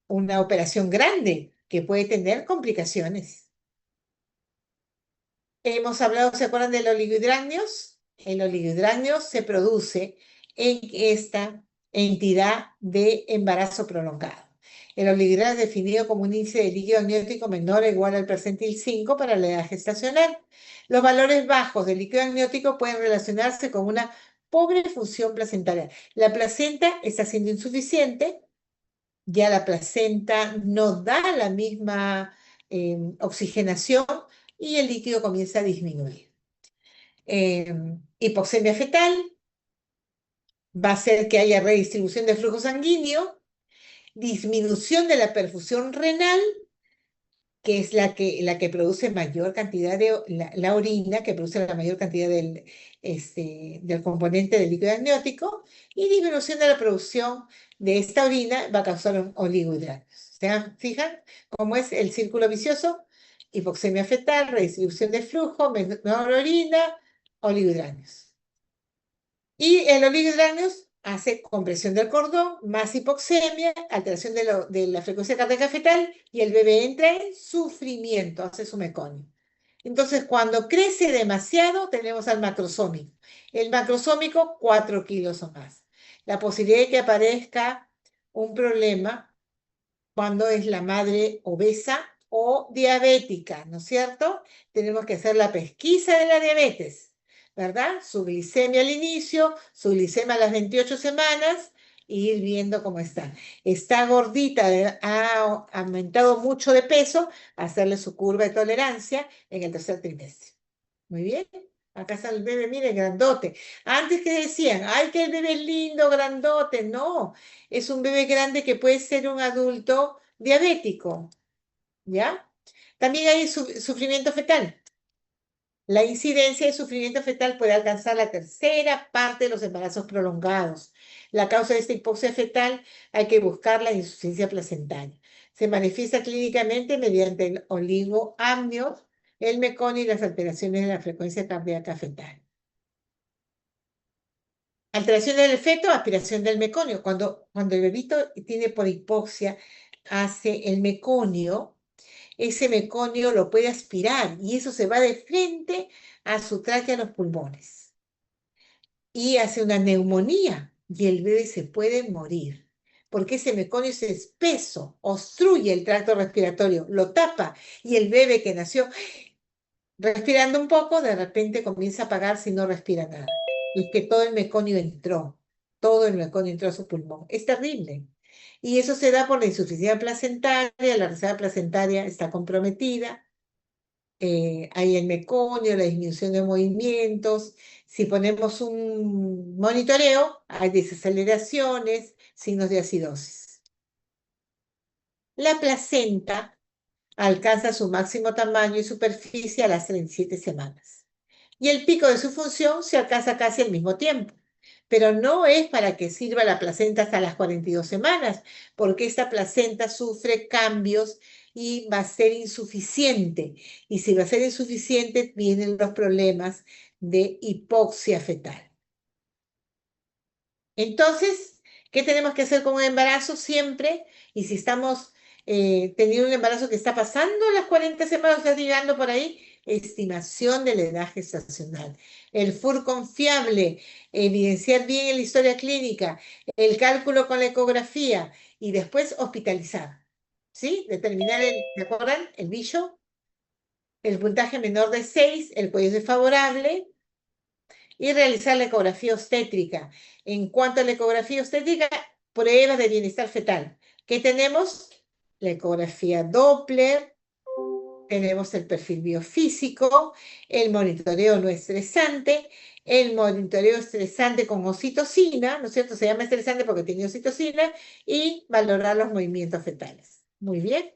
una operación grande que puede tener complicaciones. Hemos hablado, ¿se acuerdan del oligohidramnios? El oligohidramnio se produce en esta entidad de embarazo prolongado. El oligohidramnio es definido como un índice de líquido amniótico menor o igual al percentil 5 para la edad gestacional. Los valores bajos del líquido amniótico pueden relacionarse con una pobre función placentaria. La placenta está siendo insuficiente, ya la placenta no da la misma oxigenación y el líquido comienza a disminuir. Hipoxemia fetal va a hacer que haya redistribución de flujo sanguíneo, disminución de la perfusión renal, que es la que produce mayor cantidad de, la orina, que produce la mayor cantidad del componente del líquido amniótico, y disminución de la producción de esta orina va a causar oligohidratos. ¿Se fijan cómo es el círculo vicioso? hipoxemia fetal, redistribución de flujo, menor orina, oligohidranios. Y el oligohidranios hace compresión del cordón, más hipoxemia, alteración de la frecuencia cardíaca fetal y el bebé entra en sufrimiento, hace su meconio. Entonces, cuando crece demasiado, tenemos al macrosómico. El macrosómico, 4 kilos o más. La posibilidad de que aparezca un problema cuando es la madre obesa o diabética, ¿no es cierto? Tenemos que hacer la pesquisa de la diabetes, ¿verdad? Su glicemia al inicio, su glicemia a las 28 semanas y ir viendo cómo está. Está gordita, ha aumentado mucho de peso, hacerle su curva de tolerancia en el tercer trimestre. Muy bien. Acá está el bebé, mire, grandote. Antes que decían, ay, que el bebé es lindo, grandote. No, es un bebé grande que puede ser un adulto diabético, ¿ya? También hay sufrimiento fetal. La incidencia de sufrimiento fetal puede alcanzar la tercera parte de los embarazos prolongados. La causa de esta hipoxia fetal hay que buscar la insuficiencia placentaria. Se manifiesta clínicamente mediante el oligoamnios, el meconio y las alteraciones de la frecuencia cardíaca fetal. Alteración del feto, aspiración del meconio. Cuando el bebito tiene por hipoxia, hace el meconio, ese meconio lo puede aspirar y eso se va de frente a su tráquea, a los pulmones. Y hace una neumonía y el bebé se puede morir. Porque ese meconio es espeso, obstruye el tracto respiratorio, lo tapa y el bebé que nació respirando un poco, de repente comienza a apagarse y no respira nada. Es que todo el meconio entró a su pulmón. Es terrible. Y eso se da por la insuficiencia placentaria, la reserva placentaria está comprometida, hay el meconio, la disminución de movimientos. Si ponemos un monitoreo, hay desaceleraciones, signos de acidosis. La placenta alcanza su máximo tamaño y superficie a las 37 semanas. Y el pico de su función se alcanza casi al mismo tiempo. Pero no es para que sirva la placenta hasta las 42 semanas, porque esta placenta sufre cambios y va a ser insuficiente. Y si va a ser insuficiente, vienen los problemas de hipoxia fetal. Entonces, ¿qué tenemos que hacer con un embarazo siempre? Y si estamos teniendo un embarazo que está pasando las 40 semanas, está llegando por ahí, estimación de la edad gestacional. El FUR confiable, evidenciar bien en la historia clínica, el cálculo con la ecografía y después hospitalizar. ¿Sí? Determinar ¿se acuerdan? El bicho, el puntaje menor de 6, el cuello desfavorable, y realizar la ecografía obstétrica. En cuanto a la ecografía obstétrica, pruebas de bienestar fetal. ¿Qué tenemos? La ecografía Doppler, tenemos el perfil biofísico, el monitoreo no estresante, el monitoreo estresante con oxitocina, ¿no es cierto? Se llama estresante porque tiene oxitocina, y valorar los movimientos fetales. Muy bien.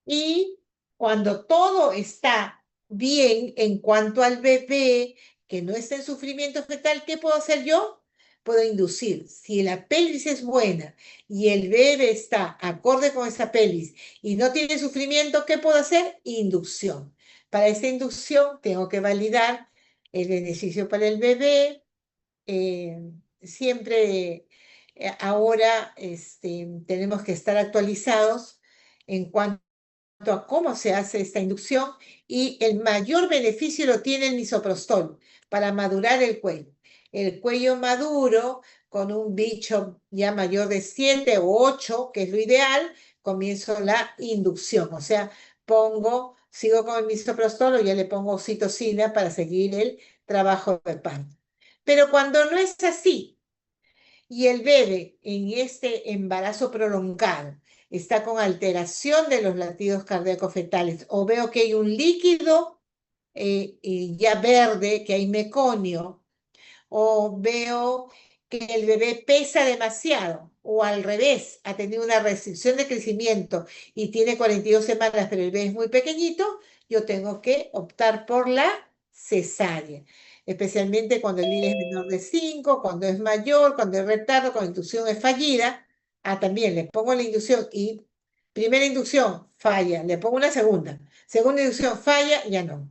Y cuando todo está bien en cuanto al bebé, que no está en sufrimiento fetal, ¿qué puedo hacer yo? Puedo inducir. Si la pelvis es buena y el bebé está acorde con esa pelvis y no tiene sufrimiento, ¿qué puedo hacer? Inducción. Para esta inducción tengo que validar el beneficio para el bebé. Siempre ahora tenemos que estar actualizados en cuanto a cómo se hace esta inducción y el mayor beneficio lo tiene el misoprostol para madurar el cuello. El cuello maduro con un bicho ya mayor de 7 o 8, que es lo ideal, comienzo la inducción. O sea, sigo con el misoprostol o ya le pongo oxitocina para seguir el trabajo de parto. Pero cuando no es así, y el bebé en este embarazo prolongado está con alteración de los latidos cardíacos fetales o veo que hay un líquido ya verde, que hay meconio, o veo que el bebé pesa demasiado, o al revés, ha tenido una restricción de crecimiento y tiene 42 semanas, pero el bebé es muy pequeñito, yo tengo que optar por la cesárea, especialmente cuando el niño es menor de 5, cuando es mayor, cuando es retardo, cuando la inducción es fallida. También le pongo la inducción y Primera inducción, falla, le pongo una segunda. Segunda inducción, falla, ya no.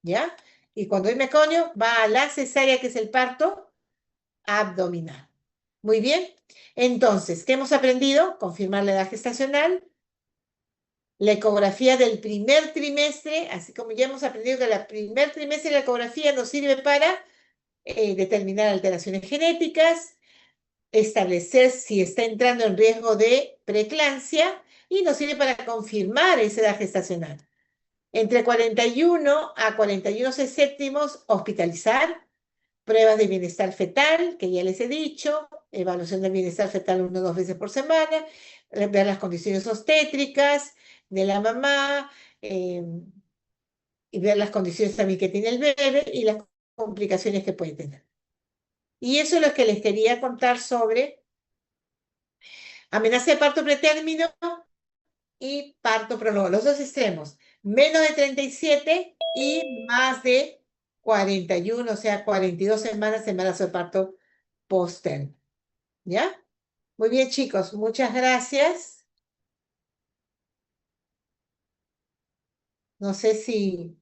¿Ya? Y cuando hay meconio, va a la cesárea, que es el parto abdominal. Muy bien. Entonces, ¿qué hemos aprendido? Confirmar la edad gestacional, la ecografía del primer trimestre, así como ya hemos aprendido que el primer trimestre de la ecografía nos sirve para determinar alteraciones genéticas, establecer si está entrando en riesgo de preeclampsia y nos sirve para confirmar esa edad gestacional. Entre 41 a 41 séptimos, hospitalizar, pruebas de bienestar fetal, que ya les he dicho, evaluación del bienestar fetal 1 o 2 veces por semana, ver las condiciones obstétricas de la mamá, y ver las condiciones también que tiene el bebé y las complicaciones que puede tener. Y eso es lo que les quería contar sobre amenaza de parto pretérmino y parto prolongado, los dos extremos, menos de 37 y más de 41, o sea, 42 semanas de embarazo de parto post-term. ¿Ya? Muy bien, chicos, muchas gracias. No sé si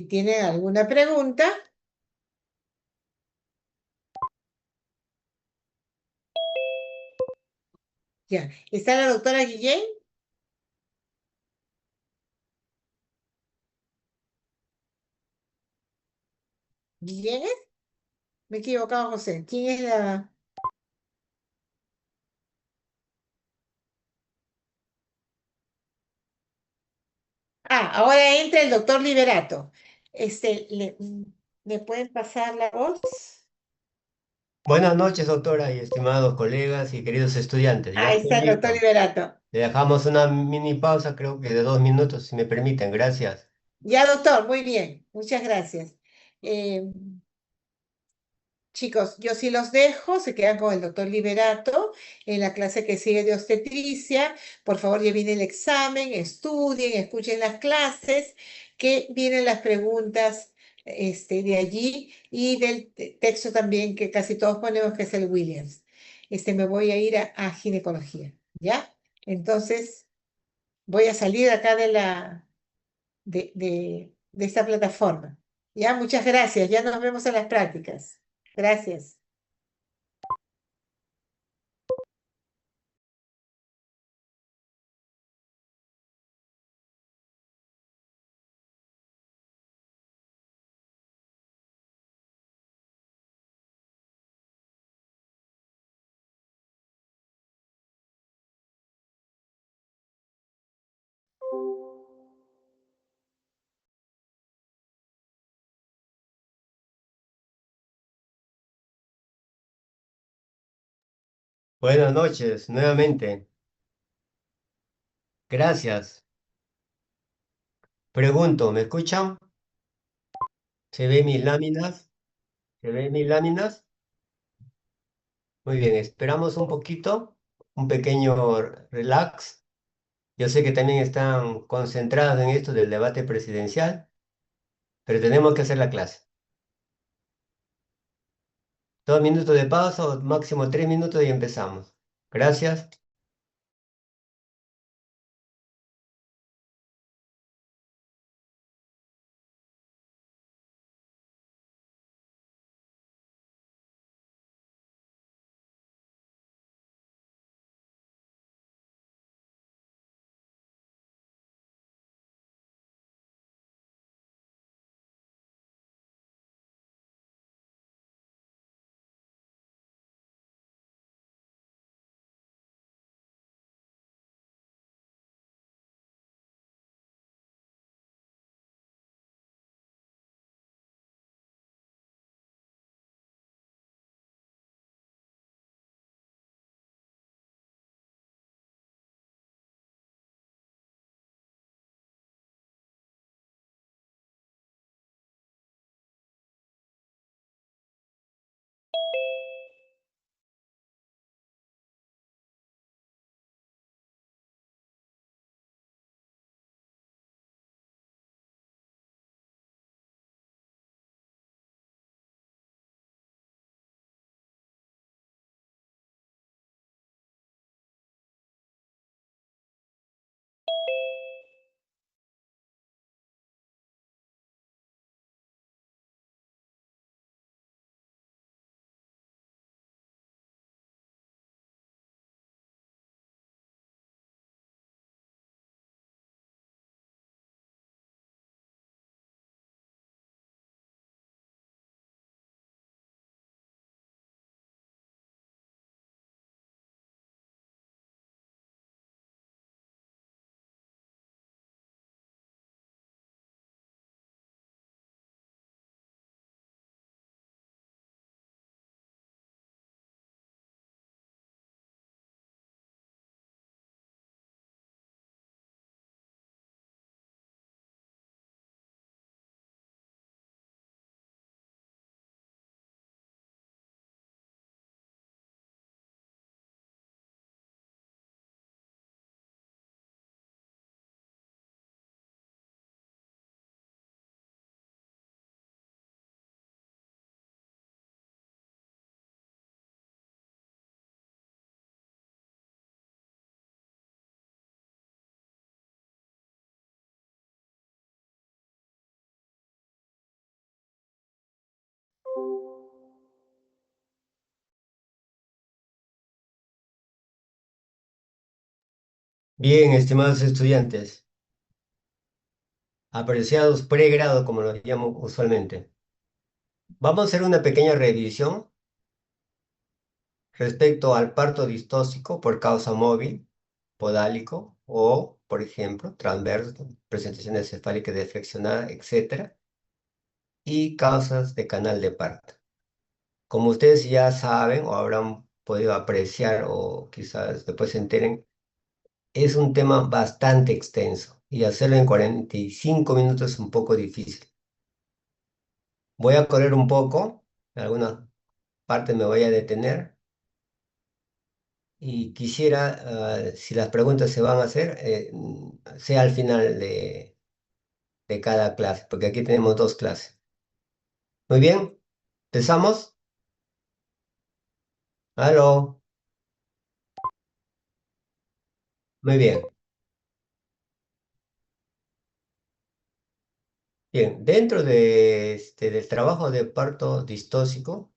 tienen alguna pregunta. Ya, ¿está la doctora Guillén? ¿Guillén es? Me he equivocado, José. ¿Quién es la...? Ah, ahora entra el doctor Liberato. ¿Le pueden pasar la voz?
Buenas noches, doctora y estimados colegas y queridos estudiantes. Ya
Ahí
estoy
está el doctor
listo.
Liberato.
Le dejamos una mini pausa, creo que de 2 minutos, si me permiten. Gracias.
Ya, doctor, muy bien. Muchas gracias. Eh, Chicos, yo sí los dejo, se quedan con el doctor Liberato en la clase que sigue de obstetricia. Por favor, ya viene el examen, estudien, escuchen las clases, que vienen las preguntas de allí y del texto también que casi todos ponemos, que es el Williams. Me voy a ir a ginecología, ¿ya? Entonces, voy a salir acá de esta plataforma. Ya, muchas gracias. Ya nos vemos en las prácticas. Gracias.
Buenas noches, nuevamente. Gracias. Pregunto, ¿me escuchan? ¿Se ven mis láminas? ¿Se ven mis láminas? Muy bien, esperamos un poquito, un pequeño relax. Yo sé que también están concentrados en esto del debate presidencial, pero tenemos que hacer la clase. 2 minutos de pausa o máximo 3 minutos y empezamos. Gracias. Bien, estimados estudiantes, apreciados pregrado, como los llamo usualmente, vamos a hacer una pequeña revisión respecto al parto distóxico por causa móvil, podálico o, por ejemplo, transverso, presentación cefálica deflexionada, etcétera, y causas de canal de parto. Como ustedes ya saben o habrán podido apreciar o quizás después se enteren, es un tema bastante extenso y hacerlo en 45 minutos es un poco difícil. Voy a correr un poco, en algunas partes me voy a detener y quisiera, si las preguntas se van a hacer, sea al final de cada clase, porque aquí tenemos dos clases. Muy bien, empezamos. Aló, muy bien. Bien, dentro del trabajo de parto distóxico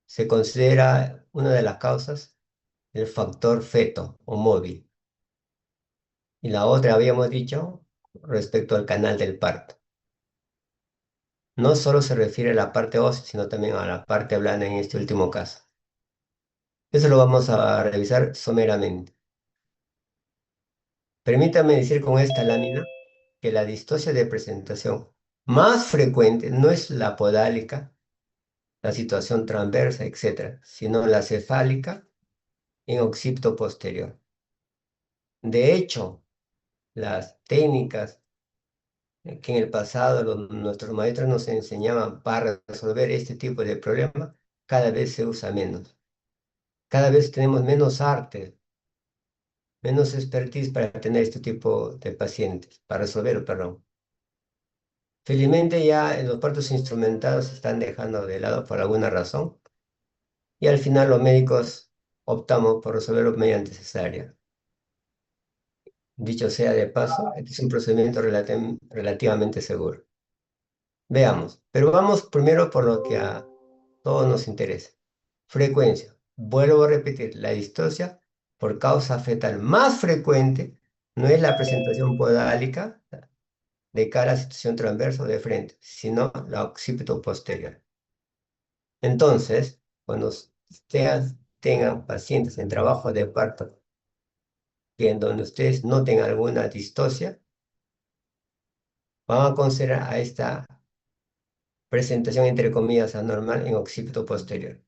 se considera una de las causas el factor feto o móvil. Y la otra habíamos dicho respecto al canal del parto. No solo se refiere a la parte ósea, sino también a la parte blanda en este último caso. Eso lo vamos a revisar someramente. Permítame decir con esta lámina que la distosia de presentación más frecuente no es la podálica, la situación transversa, etcétera, sino la cefálica en occipito posterior. De hecho, las técnicas que en el pasado nuestros maestros nos enseñaban para resolver este tipo de problemas, cada vez se usa menos. Cada vez tenemos menos arte, menos expertise para tener este tipo de pacientes, para resolver, perdón. Felizmente ya los partos instrumentados se están dejando de lado por alguna razón y al final los médicos optamos por resolverlo mediante cesárea. Dicho sea de paso, este es un procedimiento relativamente seguro. Veamos, pero vamos primero por lo que a todos nos interesa. Frecuencia. Vuelvo a repetir, la distosia por causa fetal más frecuente no es la presentación podálica de cara a situación transversa o de frente, sino la occipito posterior. Entonces, cuando ustedes tengan pacientes en trabajo de parto que en donde ustedes noten alguna distosia, van a considerar a esta presentación entre comillas anormal en occipito posterior.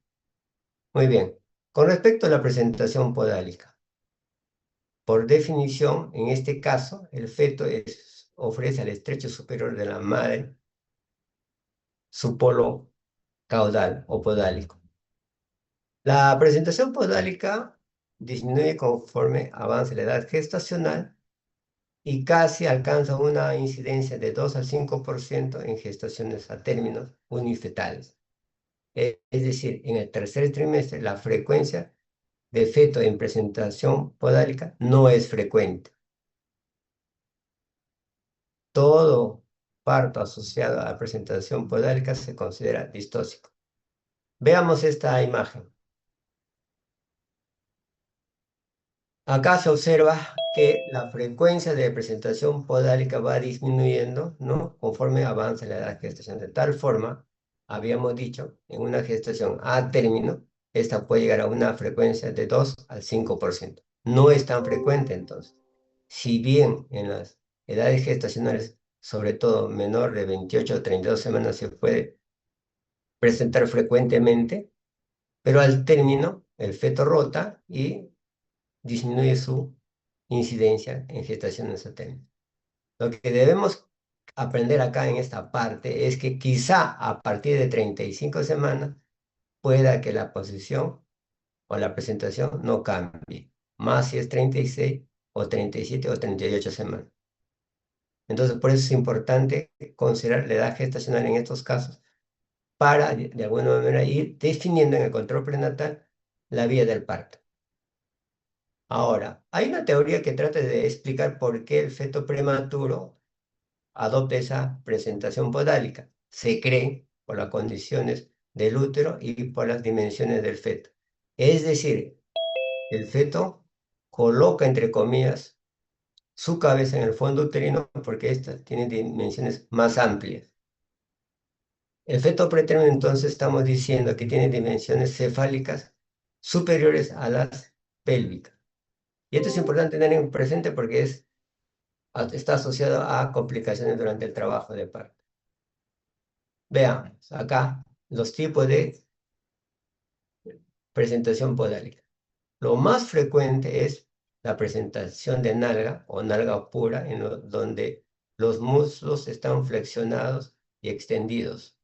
Muy bien. Con respecto a la presentación podálica, por definición, en este caso, el feto ofrece al estrecho superior de la madre su polo caudal o podálico. La presentación podálica disminuye conforme avanza la edad gestacional y casi alcanza una incidencia de 2 al 5% en gestaciones a términos unifetales. Es decir, en el tercer trimestre la frecuencia de feto en presentación podálica no es frecuente. Todo parto asociado a la presentación podálica se considera distóxico. Veamos esta imagen. Acá se observa que la frecuencia de presentación podálica va disminuyendo, ¿no? Conforme avanza la edad de gestación. De tal forma, habíamos dicho, en una gestación a término, esta puede llegar a una frecuencia de 2 al 5%. No es tan frecuente entonces. Si bien en las edades gestacionales, sobre todo menor de 28 o 32 semanas, se puede presentar frecuentemente, pero al término el feto rota y disminuye su incidencia en gestaciones a término. Lo que debemos aprender acá en esta parte es que quizá a partir de 35 semanas pueda que la posición o la presentación no cambie, más si es 36 o 37 o 38 semanas. Entonces, por eso es importante considerar la edad gestacional en estos casos para, de alguna manera, ir definiendo en el control prenatal la vía del parto. Ahora, hay una teoría que trata de explicar por qué el feto prematuro adopta esa presentación podálica. Se cree por las condiciones del útero y por las dimensiones del feto. Es decir, el feto coloca, entre comillas, su cabeza en el fondo uterino porque ésta tiene dimensiones más amplias. El feto pretérmino, entonces, estamos diciendo que tiene dimensiones cefálicas superiores a las pélvicas. Y esto es importante tener en presente porque está asociado a complicaciones durante el trabajo de parto. Veamos acá los tipos de presentación podálica. Lo más frecuente es la presentación de nalga o nalga pura, donde los muslos están flexionados y extendidos.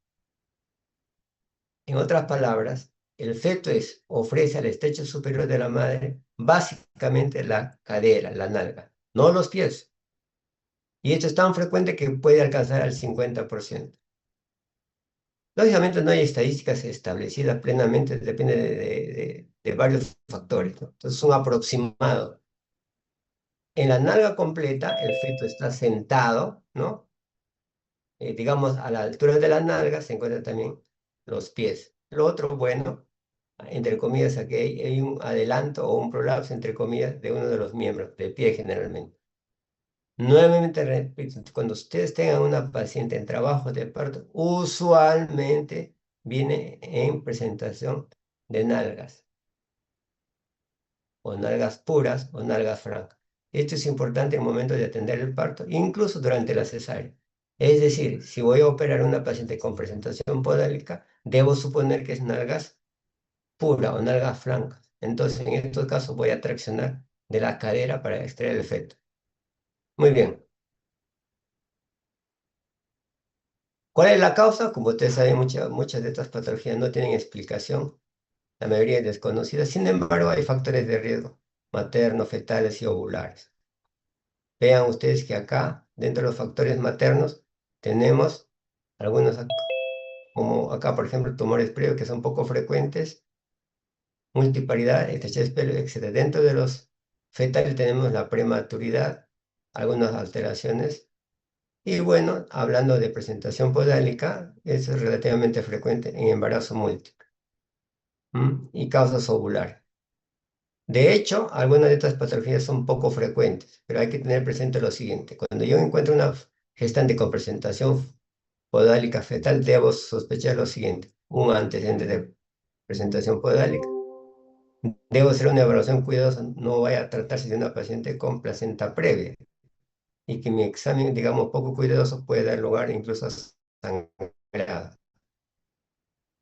En otras palabras, el feto ofrece al estrecho superior de la madre básicamente la cadera, la nalga, no los pies. Y esto es tan frecuente que puede alcanzar al 50%. Lógicamente no hay estadísticas establecidas plenamente, depende de varios factores, ¿no? Entonces es un aproximado. En la nalga completa el feto está sentado, ¿no? Digamos, a la altura de la nalga se encuentran también los pies. Lo otro, bueno, entre comillas, aquí hay un adelanto o un prolapso, entre comillas, de uno de los miembros, del pie generalmente. Nuevamente repito, cuando ustedes tengan una paciente en trabajo de parto, usualmente viene en presentación de nalgas, o nalgas puras o nalgas francas. Esto es importante en el momento de atender el parto, incluso durante la cesárea. Es decir, si voy a operar a una paciente con presentación podálica, debo suponer que es nalgas pura o nalgas francas. Entonces, en estos casos voy a traccionar de la cadera para extraer el feto. Muy bien. ¿Cuál es la causa? Como ustedes saben, muchas de estas patologías no tienen explicación, la mayoría es desconocida. Sin embargo, hay factores de riesgo, maternos, fetales y ovulares. Vean ustedes que acá, dentro de los factores maternos, tenemos algunos, como acá, por ejemplo, tumores previos que son poco frecuentes, multiparidad, estrechez pélvica, etc. Dentro de los fetales tenemos la prematuridad, algunas alteraciones. Y bueno, hablando de presentación podálica, eso es relativamente frecuente en embarazo múltiple. Y causas ovulares. De hecho, algunas de estas patologías son poco frecuentes, pero hay que tener presente lo siguiente. Cuando yo encuentro una gestante con presentación podálica fetal, debo sospechar lo siguiente. Un antecedente de presentación podálica. Debo hacer una evaluación cuidadosa. No vaya a tratarse de una paciente con placenta previa y que mi examen, digamos, poco cuidadoso puede dar lugar incluso a sangrado.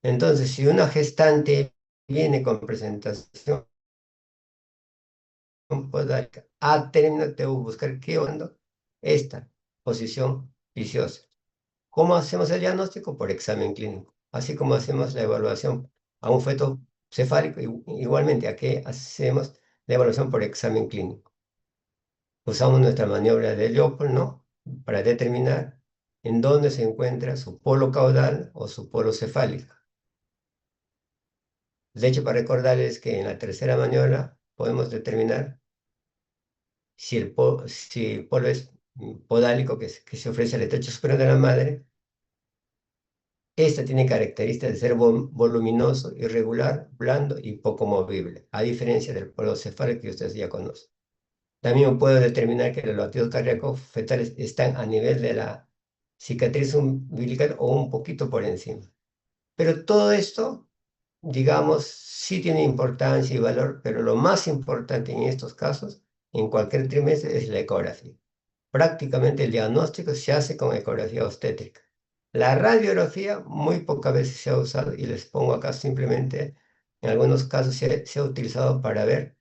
Entonces, si una gestante viene con presentación podálica, a término debo buscar qué onda esta posición viciosa. ¿Cómo hacemos el diagnóstico? Por examen clínico. Así como hacemos la evaluación a un feto cefálico, igualmente aquí hacemos la evaluación por examen clínico. Usamos nuestra maniobra de Leopold, ¿no? Para determinar en dónde se encuentra su polo caudal o su polo cefálico. De hecho, para recordarles que en la tercera maniobra podemos determinar si el polo es podálico, que se ofrece al estrecho superior de la madre. Esta tiene características de ser voluminoso, irregular, blando y poco movible, a diferencia del polo cefálico que ustedes ya conocen. También puedo determinar que los latidos cardíacos fetales están a nivel de la cicatriz umbilical o un poquito por encima. Pero todo esto, digamos, sí tiene importancia y valor, pero lo más importante en estos casos, en cualquier trimestre, es la ecografía. Prácticamente el diagnóstico se hace con ecografía obstétrica. La radiografía muy pocas veces se ha usado y les pongo acá simplemente, en algunos casos se ha utilizado para ver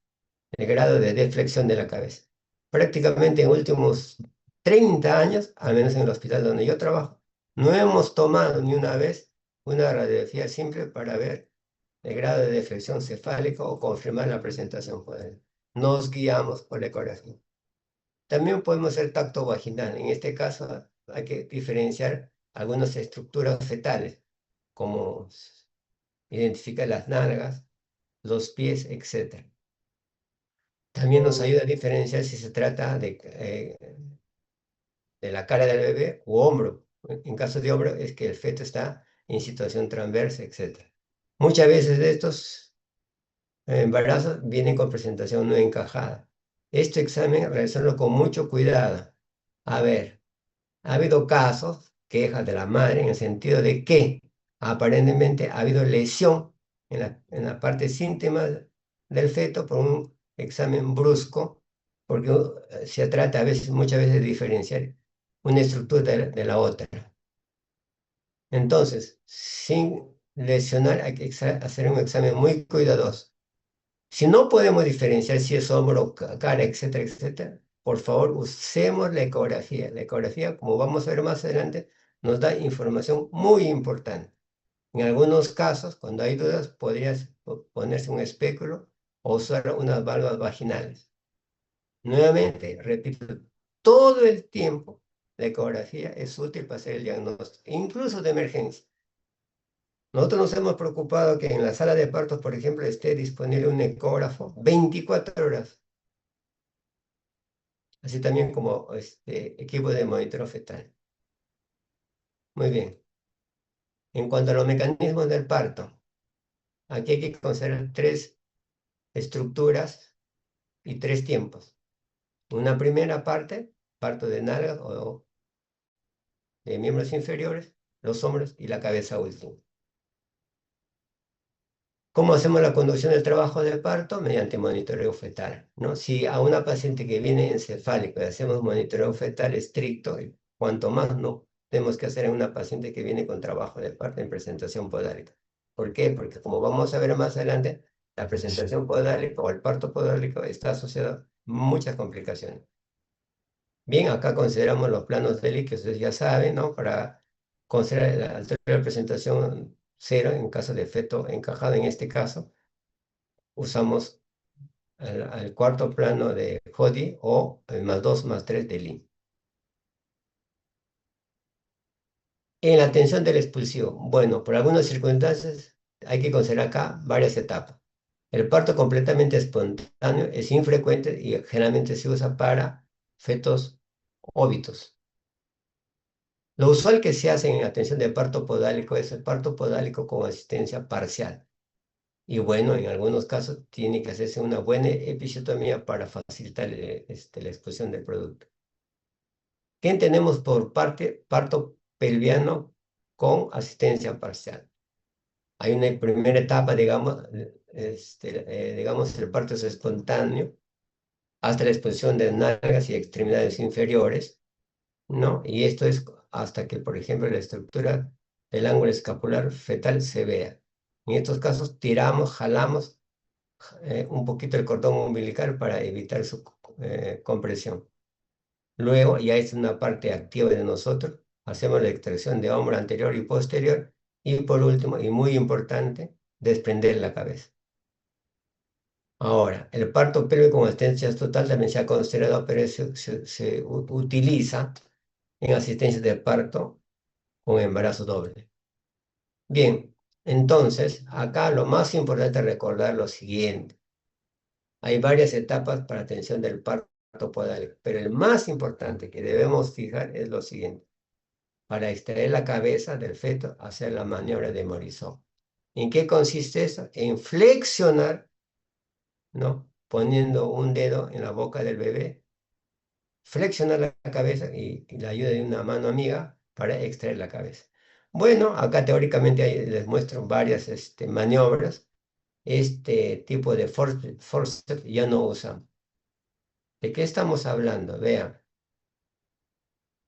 el grado de deflexión de la cabeza. Prácticamente en últimos 30 años, al menos en el hospital donde yo trabajo, no hemos tomado ni una vez una radiografía simple para ver el grado de deflexión cefálica o confirmar la presentación poder. Nos guiamos por la ecografía. También podemos hacer tacto vaginal. En este caso hay que diferenciar algunas estructuras fetales, como identificar las nalgas, los pies, etc. También nos ayuda a diferenciar si se trata de la cara del bebé u hombro. En caso de hombro es que el feto está en situación transversa, etc. Muchas veces de estos embarazos vienen con presentación no encajada. Este examen realizarlo con mucho cuidado. A ver, ha habido casos, quejas de la madre, en el sentido de que aparentemente ha habido lesión en la parte íntima del feto por un examen brusco, porque se trata a veces, muchas veces de diferenciar una estructura de la otra. Entonces, sin lesionar, hay que hacer un examen muy cuidadoso. Si no podemos diferenciar si es hombro, cara, etcétera, etcétera, por favor usemos la ecografía. La ecografía, como vamos a ver más adelante, nos da información muy importante. En algunos casos, cuando hay dudas, podrías ponerse un espéculo o usar unas válvulas vaginales. Nuevamente, repito, todo el tiempo la ecografía es útil para hacer el diagnóstico, incluso de emergencia. Nosotros nos hemos preocupado que en la sala de partos, por ejemplo, esté disponible un ecógrafo 24 horas, así también como equipo de monitoreo fetal. Muy bien. En cuanto a los mecanismos del parto, aquí hay que considerar 3 estructuras y 3 tiempos. Una primera parte, parto de nalgas o de miembros inferiores, los hombros y la cabeza última. ¿Cómo hacemos la conducción del trabajo de parto? Mediante monitoreo fetal, ¿no? Si a una paciente que viene encefálica le hacemos monitoreo fetal estricto, cuanto más no tenemos que hacer en una paciente que viene con trabajo de parto en presentación podálica. ¿Por qué? Porque como vamos a ver más adelante, la presentación podálica o el parto podálico está asociado a muchas complicaciones. Bien, acá consideramos los planos DELI, que ustedes ya saben, ¿no? Para considerar la altura de presentación 0 en caso de feto encajado en este caso usamos al cuarto plano de Jodi o el +2 +3 de Lee. En la atención del expulsivo, bueno, por algunas circunstancias hay que considerar acá varias etapas. El parto completamente espontáneo es infrecuente y generalmente se usa para fetos óbitos. Lo usual que se hace en atención de parto podálico es el parto podálico con asistencia parcial. Y bueno, en algunos casos tiene que hacerse una buena episiotomía para facilitar la expulsión del producto. ¿Qué entendemos por parto pelviano con asistencia parcial? Hay una primera etapa, digamos, el parto es espontáneo hasta la expulsión de nalgas y extremidades inferiores, ¿no? Y esto es hasta que, por ejemplo, la estructura del ángulo escapular fetal se vea. En estos casos tiramos, jalamos un poquito el cordón umbilical para evitar su compresión. Luego, ya es una parte activa de nosotros, hacemos la extracción de hombro anterior y posterior, y por último, y muy importante, desprender la cabeza. Ahora, el parto pélvico con asistencia total también se ha considerado, pero se utiliza en asistencia de parto con embarazo doble. Bien, entonces, acá lo más importante es recordar lo siguiente. Hay varias etapas para atención del parto podálico, pero el más importante que debemos fijar es lo siguiente. Para extraer la cabeza del feto, hacer la maniobra de Morisot. ¿En qué consiste eso? En flexionar, ¿no? Poniendo un dedo en la boca del bebé, flexionar la cabeza y la ayuda de una mano amiga para extraer la cabeza. Bueno, acá teóricamente les muestro varias maniobras. Este tipo de forceps ya no usan. ¿De qué estamos hablando? Vean.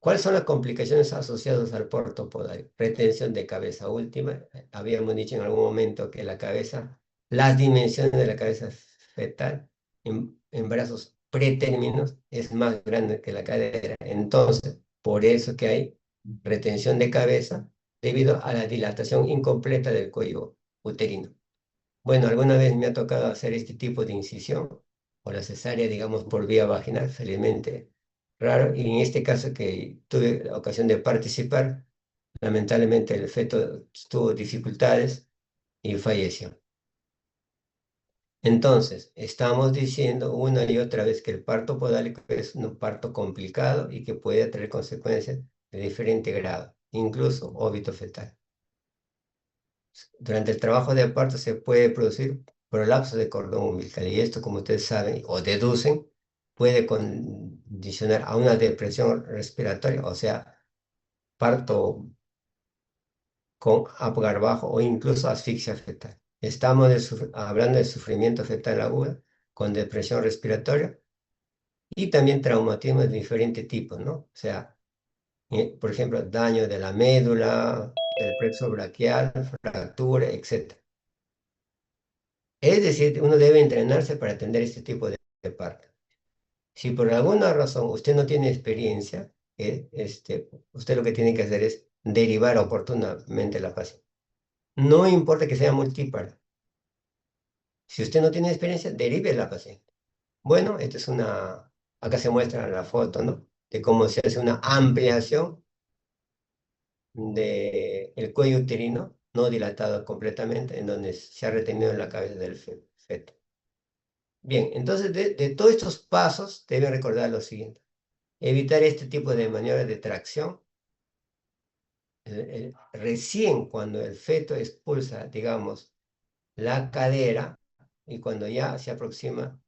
¿Cuáles son las complicaciones asociadas al parto podálico? Retención de cabeza última. Habíamos dicho en algún momento que la cabeza, las dimensiones de la cabeza fetal en brazos pretérminos es más grande que la cadera. Entonces, por eso que hay retención de cabeza debido a la dilatación incompleta del cuello uterino. Bueno, alguna vez me ha tocado hacer este tipo de incisión o la cesárea, digamos, por vía vaginal, felizmente raro. Y en este caso que tuve la ocasión de participar, lamentablemente el feto tuvo dificultades y falleció. Entonces, estamos diciendo una y otra vez que el parto podálico es un parto complicado y que puede traer consecuencias de diferente grado, incluso óbito fetal. durante el trabajo de parto se puede producir prolapso de cordón umbilical. Y esto, como ustedes saben o deducen, puede condicionar a una depresión respiratoria, o sea, parto con Apgar bajo o incluso asfixia fetal. Estamos hablando de sufrimiento fetal agudo con depresión respiratoria y también traumatismo de diferentes tipos, ¿no? O sea, por ejemplo, daño de la médula, del plexo braquial, fractura, etc. Es decir, uno debe entrenarse para atender este tipo de parto. Si por alguna razón usted no tiene experiencia, usted lo que tiene que hacer es derivar oportunamente la paciente. No importa que sea multípara. Si usted no tiene experiencia, derive la paciente. Bueno, esta es acá se muestra la foto, ¿no? De cómo se hace una ampliación del cuello uterino, no dilatado completamente, en donde se ha retenido la cabeza del feto. Bien, entonces de todos estos pasos deben recordar lo siguiente. Evitar este tipo de maniobras de tracción. Recién cuando el feto expulsa, digamos, la cadera y cuando ya se aproxima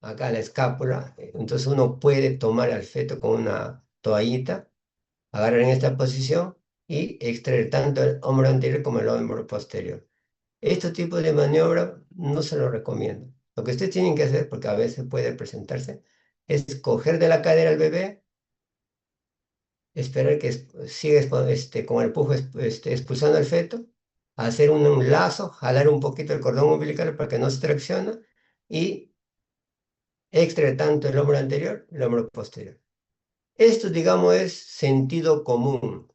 acá la escápula, entonces uno puede tomar al feto con una toallita, agarrar en esta posición y extraer tanto el hombro anterior como el hombro posterior. Este tipo de maniobra no se lo recomiendo. Lo que ustedes tienen que hacer, porque a veces puede presentarse, es coger de la cadera al bebé, esperar que siga con el pujo expulsando el feto, hacer un lazo, jalar un poquito el cordón umbilical para que no se traccione y extraer tanto el hombro anterior y el hombro posterior. Esto, digamos, es sentido común.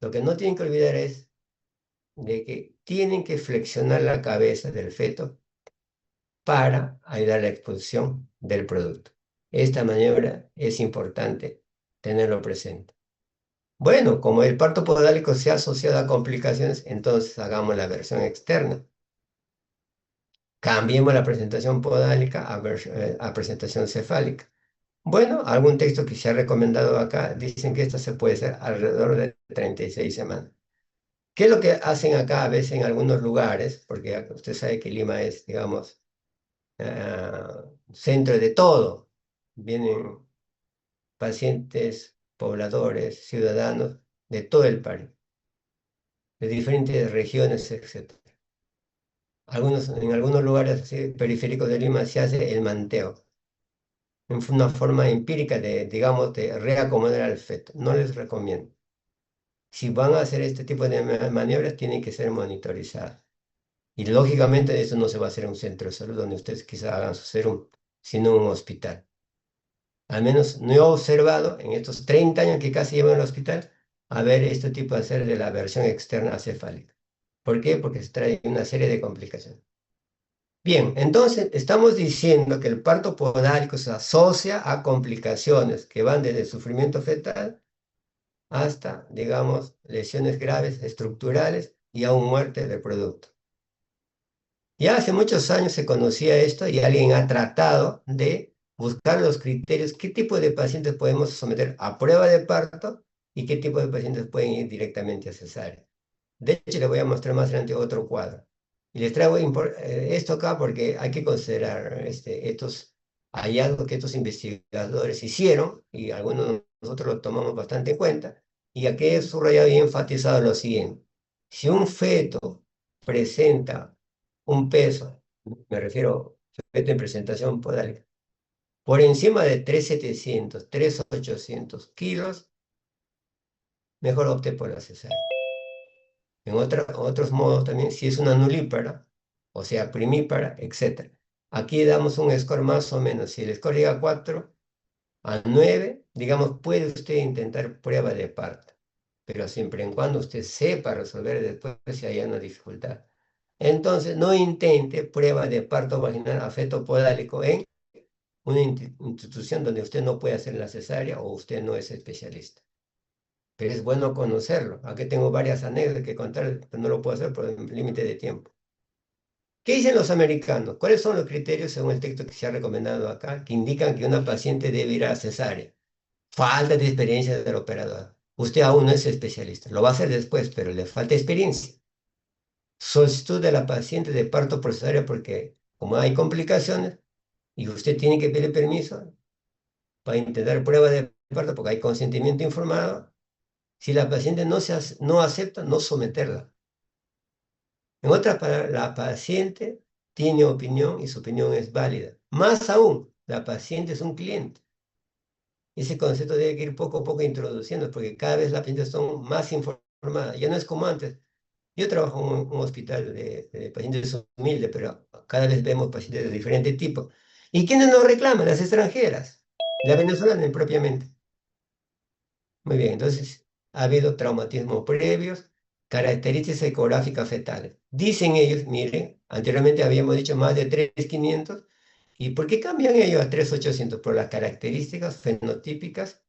Lo que no tienen que olvidar es de que tienen que flexionar la cabeza del feto para ayudar a la expulsión del producto. Esta maniobra es importante tenerlo presente. Bueno, como el parto podálico se ha asociado a complicaciones, entonces hagamos la versión externa. Cambiemos la presentación podálica a presentación cefálica. Bueno, algún texto que se ha recomendado acá dicen que esto se puede hacer alrededor de 36 semanas. ¿Qué es lo que hacen acá a veces en algunos lugares? Porque usted sabe que Lima es, digamos, centro de todo. Vienen pacientes, pobladores, ciudadanos de todo el país, de diferentes regiones, etc. En algunos lugares así, periféricos de Lima se hace el manteo. Es una forma empírica de, digamos, de reacomodar al feto. No les recomiendo. Si van a hacer este tipo de maniobras, tienen que ser monitorizadas. Y lógicamente eso no se va a hacer en un centro de salud donde ustedes quizás hagan su serum, sino en un hospital. Al menos no he observado en estos 30 años que casi llevo en el hospital a ver este tipo de hacer de la versión externa acefálica. ¿Por qué? Porque se trae una serie de complicaciones. Bien, entonces estamos diciendo que el parto podálico se asocia a complicaciones que van desde el sufrimiento fetal hasta, digamos, lesiones graves estructurales y aún muerte del producto. Ya hace muchos años se conocía esto y alguien ha tratado de buscar los criterios, qué tipo de pacientes podemos someter a prueba de parto y qué tipo de pacientes pueden ir directamente a cesárea. De hecho, les voy a mostrar más adelante otro cuadro. Y les traigo esto acá porque hay que considerar estos hallazgos que estos investigadores hicieron y algunos de nosotros lo tomamos bastante en cuenta. Y aquí he subrayado y enfatizado lo siguiente. Si un feto presenta un peso, me refiero a feto en presentación podal, por encima de 3.700, 3.800 kilos, mejor opte por la cesárea. En otros modos también, si es una nulípara, o sea, primípara, etc. Aquí damos un score más o menos. Si el score llega a 4, a 9, digamos, puede usted intentar prueba de parto, pero siempre en cuando usted sepa resolver después si hay una dificultad. Entonces, no intente prueba de parto vaginal a feto podálico en una institución donde usted no puede hacer la cesárea o usted no es especialista. Pero es bueno conocerlo. Aquí tengo varias anécdotas que contar, pero no lo puedo hacer por el límite de tiempo. ¿Qué dicen los americanos? ¿Cuáles son los criterios, según el texto que se ha recomendado acá, que indican que una paciente debe ir a cesárea? Falta de experiencia del operador. Usted aún no es especialista, lo va a hacer después, pero le falta experiencia. Solicitud de la paciente de parto por cesárea porque como hay complicaciones y usted tiene que pedir permiso para intentar prueba de parto porque hay consentimiento informado, si la paciente no acepta, no someterla. En otras palabras, la paciente tiene opinión y su opinión es válida. Más aún, la paciente es un cliente. Ese concepto debe que ir poco a poco introduciendo porque cada vez las pacientes son más informadas. Ya no es como antes. Yo trabajo en un hospital de pacientes humildes, pero cada vez vemos pacientes de diferente tipo. ¿Y quiénes nos reclaman? Las extranjeras, las venezolanas propiamente. Muy bien, entonces ha habido traumatismos previos, características ecográficas fetales. Dicen ellos, miren, anteriormente habíamos dicho más de 3.500, ¿y por qué cambian ellos a 3.800? Por las características fenotípicas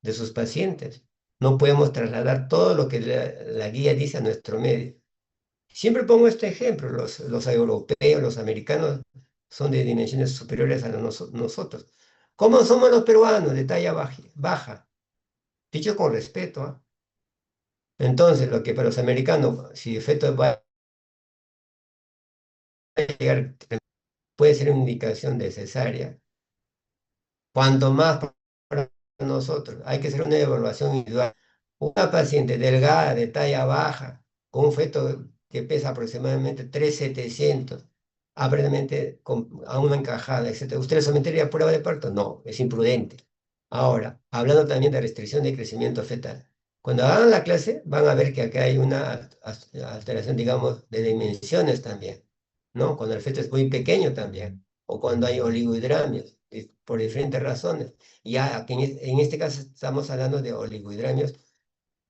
de sus pacientes. No podemos trasladar todo lo que la guía dice a nuestro medio. Siempre pongo este ejemplo, los europeos, los americanos son de dimensiones superiores a nosotros. ¿Cómo somos los peruanos de talla baja? Dicho con respeto, ¿ah? Entonces, lo que para los americanos, si el feto va a llegar, puede ser una indicación de cesárea, cuanto más para nosotros, hay que hacer una evaluación individual. Una paciente delgada, de talla baja, con un feto que pesa aproximadamente 3.700, aparentemente a una encajada, etcétera. ¿Usted le sometería a prueba de parto? No, es imprudente. Ahora, hablando también de restricción de crecimiento fetal. Cuando hagan la clase, van a ver que acá hay una alteración, digamos, de dimensiones también, ¿no? Cuando el feto es muy pequeño también, o cuando hay oligohidramios, por diferentes razones. Ya aquí en este caso estamos hablando de oligohidramios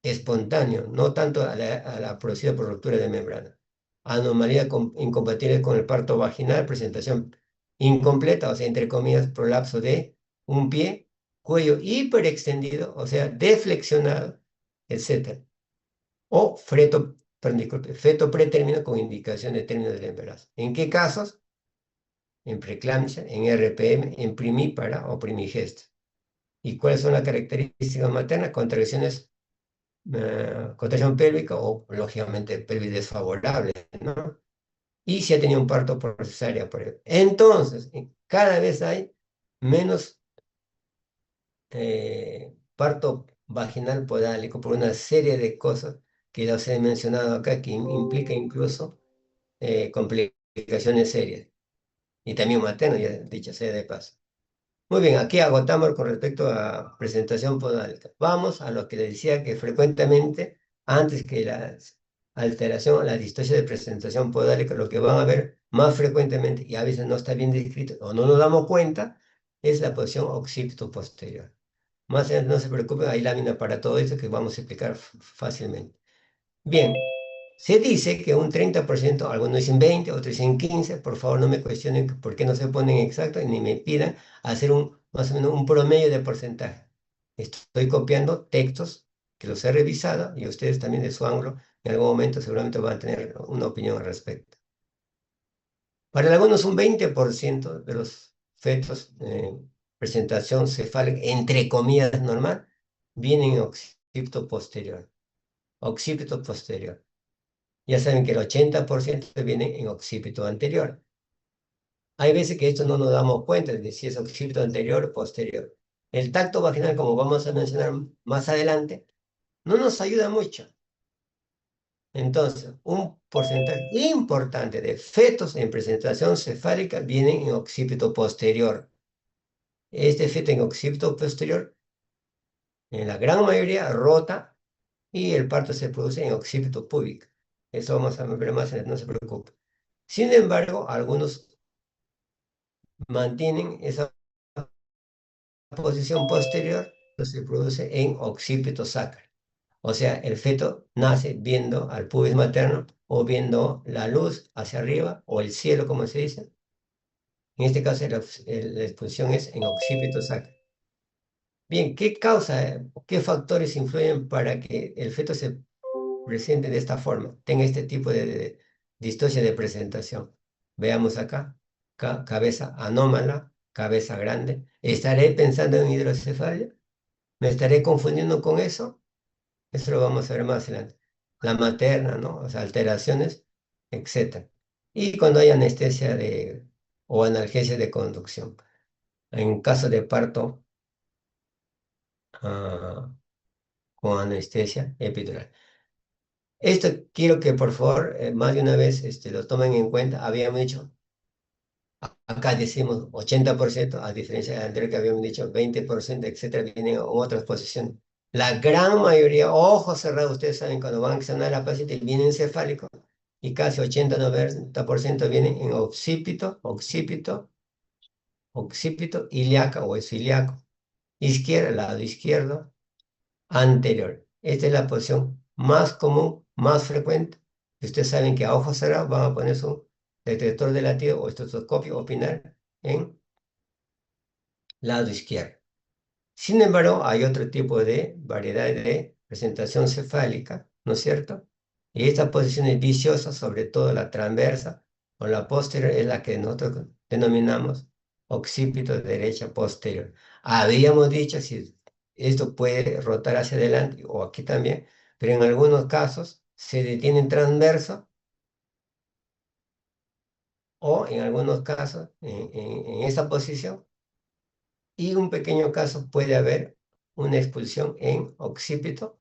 espontáneos, no tanto a la producida por ruptura de membrana. Anomalía incompatible con el parto vaginal, presentación incompleta, o sea, entre comillas, prolapso de un pie, cuello hiperextendido, o sea, deflexionado, etc. O perdón, disculpe, feto pretérmino con indicación de término del embarazo. ¿En qué casos? En preeclampsia, en RPM, en primípara o primigesto. ¿Y cuáles son las características maternas? Contracciones, contracción pélvica o, lógicamente, pelvis desfavorable, ¿no? Y si ha tenido un parto por cesárea, por ejemplo. Entonces, cada vez hay menos parto vaginal podálico por una serie de cosas que ya os he mencionado acá, que implica incluso complicaciones serias. Y también materno, ya dicho sea de paso. Muy bien, aquí agotamos con respecto a presentación podálica. Vamos a lo que le decía que frecuentemente, antes que la alteración, la distosia de presentación podálica, lo que van a ver más frecuentemente, y a veces no está bien descrito o no nos damos cuenta, es la posición occipito posterior. Más allá, no se preocupen, hay lámina para todo eso que vamos a explicar fácilmente. Bien, se dice que un 30%, algunos dicen 20, otros dicen 15, por favor no me cuestionen por qué no se ponen exactos ni me pidan hacer más o menos un promedio de porcentaje. Estoy copiando textos que los he revisado y ustedes también de su ángulo en algún momento seguramente van a tener una opinión al respecto. Para algunos un 20% de los fetos presentación cefálica, entre comillas normal, vienen en occipito posterior. Occipito posterior. Ya saben que el 80% viene en occipito anterior. Hay veces que esto no nos damos cuenta de si es occipito anterior o posterior. El tacto vaginal, como vamos a mencionar más adelante, no nos ayuda mucho. Entonces, un porcentaje importante de fetos en presentación cefálica vienen en occipito posterior. Este feto en occipito posterior, en la gran mayoría, rota y el parto se produce en occipito púbico. Eso vamos a ver más, no se preocupe. Sin embargo, algunos mantienen esa posición posterior, se produce en occipito sacro. O sea, el feto nace viendo al pubis materno o viendo la luz hacia arriba o el cielo, como se dice. En este caso, la exposición es en occipito sacro. Bien, ¿qué causa, qué factores influyen para que el feto se presente de esta forma, tenga este tipo de distosia de presentación? Veamos acá, cabeza anómala, cabeza grande. ¿Estaré pensando en hidrocefalia? ¿Me estaré confundiendo con eso? Eso lo vamos a ver más adelante. La materna, ¿no? O sea, alteraciones, etcétera. Y cuando hay anestesia o analgesia de conducción. En caso de parto ah, con anestesia epidural. Esto quiero que por favor, más de una vez lo tomen en cuenta. Habíamos dicho, acá decimos 80%, a diferencia del anterior que habíamos dicho 20%, etcétera, vienen en otras posiciones. La gran mayoría, ojos cerrados, ustedes saben, cuando van a examinar a la paciente, viene encefálico y casi 80-90% vienen en occipito, occipito, occipito, ilíaca o es ilíaco. Izquierda, lado izquierdo, anterior. Esta es la posición más común, más frecuente. Y ustedes saben que a ojos cerrados van a poner su detector de latido o estetoscopio opinar en lado izquierdo. Sin embargo, hay otro tipo de variedad de presentación cefálica, ¿no es cierto? Y esta posición es viciosa, sobre todo la transversa o la posterior, es la que nosotros denominamos occipito derecha posterior. Habíamos dicho si esto puede rotar hacia adelante o aquí también, pero en algunos casos se detiene en transverso o en algunos casos en esa posición y un pequeño caso puede haber una expulsión en occipito.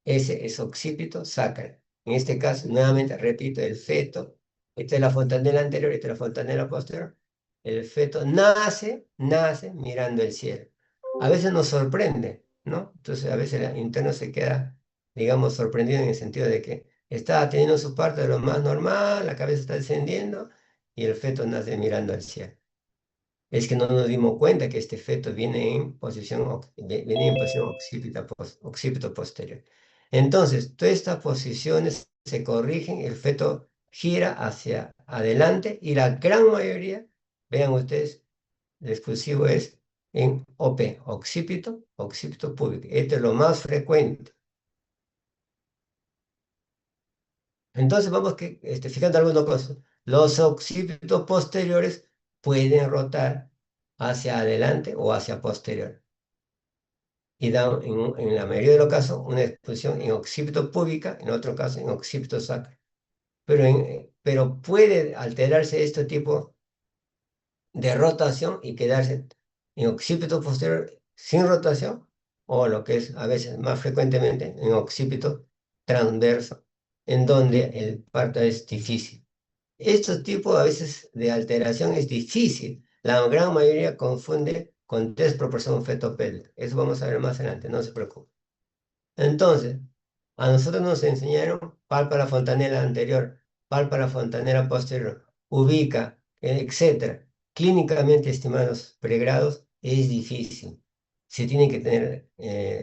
Ese es occipito sacral. En este caso, nuevamente, repito, el feto, esta es la fontanela anterior, esta es la fontanela posterior. El feto nace mirando el cielo. A veces nos sorprende, ¿no? Entonces, a veces el interno se queda, digamos, sorprendido en el sentido de que está teniendo su parte de lo más normal, la cabeza está descendiendo y el feto nace mirando al cielo. Es que no nos dimos cuenta que este feto viene en posición occipito posterior. Entonces, todas estas posiciones se corrigen, el feto gira hacia adelante y la gran mayoría, vean ustedes, el exclusivo es en OP, occipito púbico. Esto es lo más frecuente. Entonces vamos fijando algunas cosas. Los occipitos posteriores pueden rotar hacia adelante o hacia posterior. Y dan, en la mayoría de los casos, una expulsión en occipito púbica, en otro caso en occipito sacro. Pero puede alterarse este tipo de rotación y quedarse en occipito posterior sin rotación, o lo que es a veces más frecuentemente en occipito transverso, en donde el parto es difícil. Estos tipos a veces de alteración es difícil. La gran mayoría confunde con desproporción feto-pélvica. Eso vamos a ver más adelante, no se preocupe. Entonces, a nosotros nos enseñaron pálpara fontanela anterior, pálpara fontanela posterior, ubica, etcétera. Clínicamente estimados pregrados es difícil. Se tiene que tener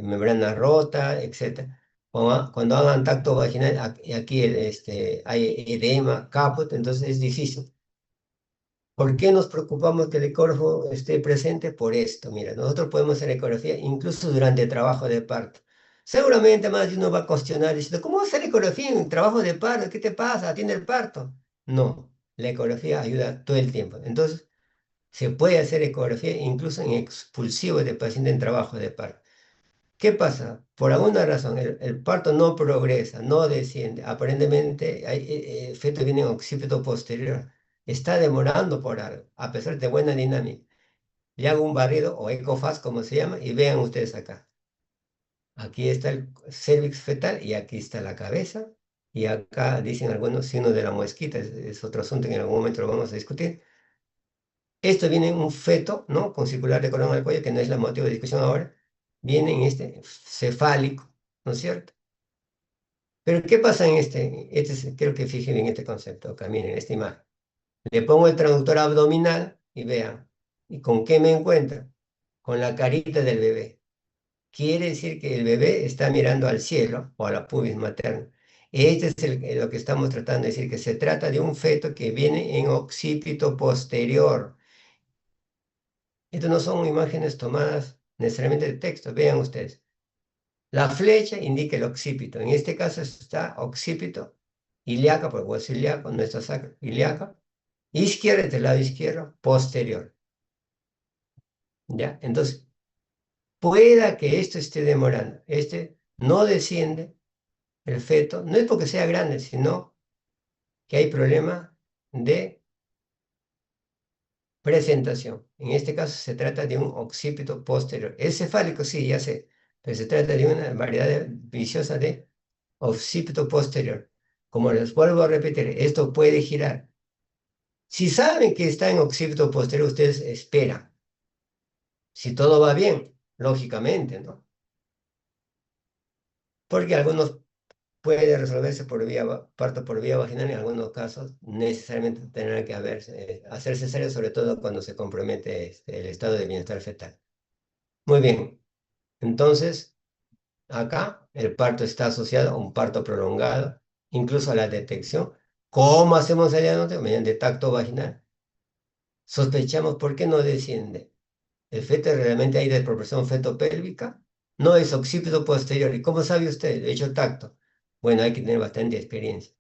membrana rota, etcétera. Cuando hagan tacto vaginal, aquí hay edema, caput, entonces es difícil. ¿Por qué nos preocupamos que el ecógrafo esté presente? Por esto, mira, nosotros podemos hacer ecografía incluso durante el trabajo de parto. Seguramente más de uno va a cuestionar diciendo, ¿cómo hacer ecografía en trabajo de parto? ¿Qué te pasa? ¿Atiende el parto? No, la ecografía ayuda todo el tiempo. Entonces, se puede hacer ecografía incluso en expulsivos de paciente en trabajo de parto. ¿Qué pasa? Por alguna razón, el parto no progresa, no desciende. Aparentemente, el feto viene en occipito posterior. Está demorando por algo, a pesar de buena dinámica. Le hago un barrido o ecofast, como se llama, y vean ustedes acá. Aquí está el cervix fetal y aquí está la cabeza. Y acá dicen algunos signos de la muesquita, es otro asunto que en algún momento lo vamos a discutir. Esto viene en un feto, ¿no? Con circular de corona del cuello, que no es el motivo de discusión ahora. Viene en este cefálico, ¿no es cierto? Pero ¿qué pasa en quiero que fijen bien este concepto, acá, miren, esta imagen. Le pongo el traductor abdominal y vean, ¿y con qué me encuentro? Con la carita del bebé. Quiere decir que el bebé está mirando al cielo o a la pubis materna. Este es lo que estamos tratando de decir, que se trata de un feto que viene en occipito posterior. Estas no son imágenes tomadas necesariamente de texto, vean ustedes. La flecha indica el occipito. En este caso está occipito, ilíaca, por hueso ilíaco, no está sacro, ilíaca. Izquierda, del lado izquierdo, posterior. ¿Ya? Entonces, pueda que esto esté demorando. no desciende el feto, no es porque sea grande, sino que hay problema de presentación. En este caso se trata de un occipito posterior. Es cefálico, sí, ya sé, pero se trata de una variedad viciosa de occipito posterior. Como les vuelvo a repetir, esto puede girar. Si saben que está en occipito posterior, ustedes esperan. Si todo va bien, lógicamente, ¿no? Porque algunos puede resolverse por vía, parto por vía vaginal, en algunos casos necesariamente tendrá que hacer cesárea, sobre todo cuando se compromete el estado de bienestar fetal. Muy bien, entonces acá el parto está asociado a un parto prolongado, incluso a la detección. ¿Cómo hacemos el diagnóstico? Mediante tacto vaginal. Sospechamos por qué no desciende. ¿El feto realmente hay desproporción fetopélvica? No es occipito posterior. ¿Y cómo sabe usted? De hecho, tacto. Bueno, hay que tener bastante experiencia.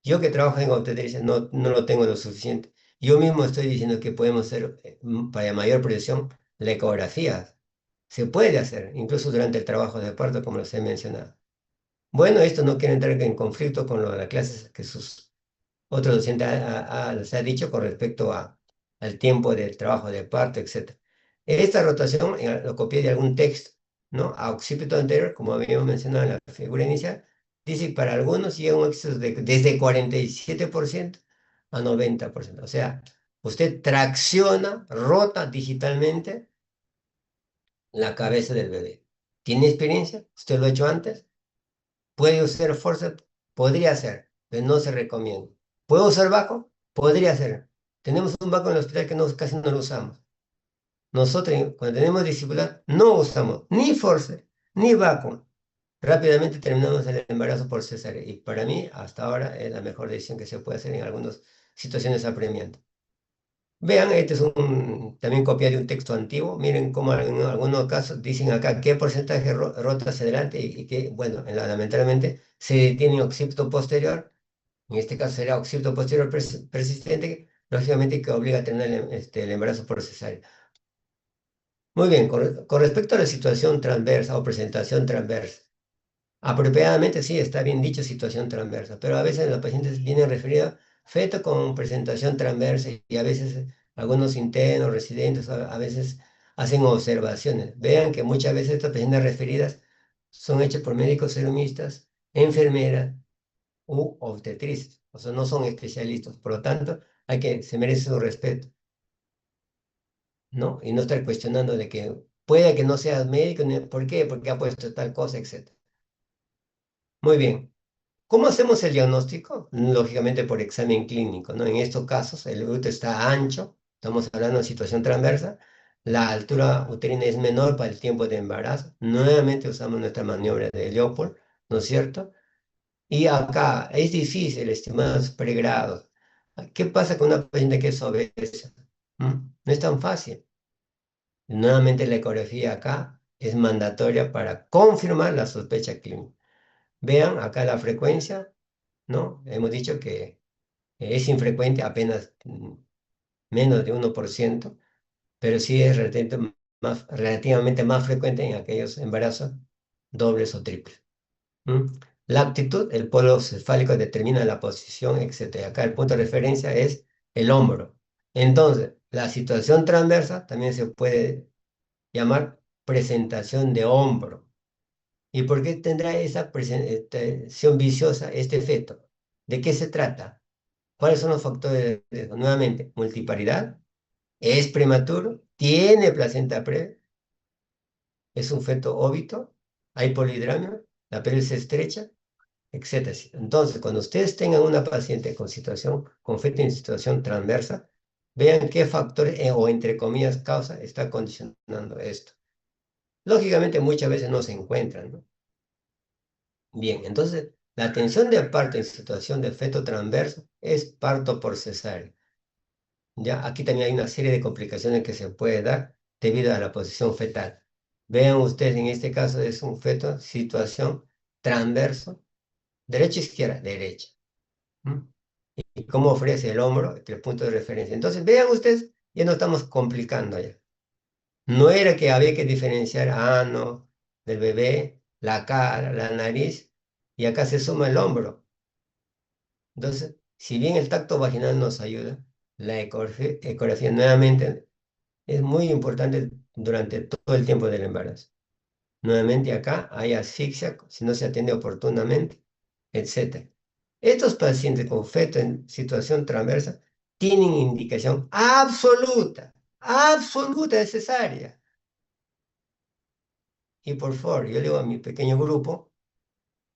Yo que trabajo en obstetricia no lo tengo lo suficiente. Yo mismo estoy diciendo que podemos hacer, para mayor precisión, la ecografía. Se puede hacer, incluso durante el trabajo de parto, como les he mencionado. Bueno, esto no quiere entrar en conflicto con lo de las clases que sus otros docentes les ha dicho con respecto al tiempo del trabajo de parto, etc. Esta rotación lo copié de algún texto, ¿no? A occipito anterior, como habíamos mencionado en la figura inicial, dice que para algunos llega un éxito desde 47% a 90%. O sea, usted tracciona, rota digitalmente la cabeza del bebé. ¿Tiene experiencia? ¿Usted lo ha hecho antes? ¿Puede usar forceps? Podría ser, pero no se recomienda. ¿Puedo usar vaco? Podría ser. Tenemos un vaco en el hospital que casi no lo usamos. Nosotros, cuando tenemos disciplina, no usamos ni forceps ni vaco. Rápidamente terminamos el embarazo por cesárea. Y para mí, hasta ahora, es la mejor decisión que se puede hacer en algunas situaciones apremiantes. Vean, este es también copia de un texto antiguo. Miren cómo en algunos casos dicen acá qué porcentaje rota hacia adelante y que, bueno, lamentablemente se detiene en occipito posterior. En este caso será occipito posterior persistente, lógicamente que obliga a tener el embarazo por cesárea. Muy bien, con respecto a la situación transversa o presentación transversa. Apropiadamente, sí, está bien dicho situación transversa, pero a veces los pacientes vienen referidos feto con presentación transversa y a veces algunos internos, residentes, a veces hacen observaciones. Vean que muchas veces estas pacientes referidas son hechas por médicos serumistas, enfermeras u obstetrices, o sea, no son especialistas, por lo tanto, se merece su respeto, ¿no? Y no estar cuestionando de que puede que no seas médico, ¿por qué? Porque ha puesto tal cosa, etc. Muy bien. ¿Cómo hacemos el diagnóstico? Lógicamente por examen clínico, ¿no? En estos casos el útero está ancho, estamos hablando de situación transversa, la altura uterina es menor para el tiempo de embarazo, nuevamente usamos nuestra maniobra de Leopold, ¿no es cierto? Y acá es difícil, estimados pregrados. ¿Qué pasa con una paciente que es obesa? No es tan fácil. Nuevamente la ecografía acá es mandatoria para confirmar la sospecha clínica. Vean acá la frecuencia, ¿no? Hemos dicho que es infrecuente, apenas menos de 1%, pero sí es relativamente más frecuente en aquellos embarazos dobles o triples. ¿Mm? La aptitud, el polo cefálico determina la posición, etc. Acá el punto de referencia es el hombro. Entonces, la situación transversa también se puede llamar presentación de hombro. ¿Y por qué tendrá esa presentación viciosa este feto? ¿De qué se trata? ¿Cuáles son los factores de riesgo? Nuevamente, multiparidad, es prematuro, tiene placenta previa, es un feto óbito, hay polidramio, la pelvis estrecha, etcétera. Entonces, cuando ustedes tengan una paciente con feto en situación transversa, vean qué factores o entre comillas causa está condicionando esto. Lógicamente, muchas veces no se encuentran, ¿no? Bien, entonces, la atención de parto en situación de feto transverso es parto por cesárea. Ya, aquí también hay una serie de complicaciones que se puede dar debido a la posición fetal. Vean ustedes, en este caso es un feto, situación transverso, derecha-izquierda, derecha. ¿Mm? Y cómo ofrece el hombro, el punto de referencia. Entonces, vean ustedes, ya no estamos complicando ya. No era que había que diferenciar ano del bebé, la cara, la nariz, y acá se suma el hombro. Entonces, si bien el tacto vaginal nos ayuda, la ecografía nuevamente es muy importante durante todo el tiempo del embarazo. Nuevamente acá hay asfixia si no se atiende oportunamente, etc. Estos pacientes con feto en situación transversa tienen indicación absoluta, absoluta de cesárea. Y por favor, yo le digo a mi pequeño grupo,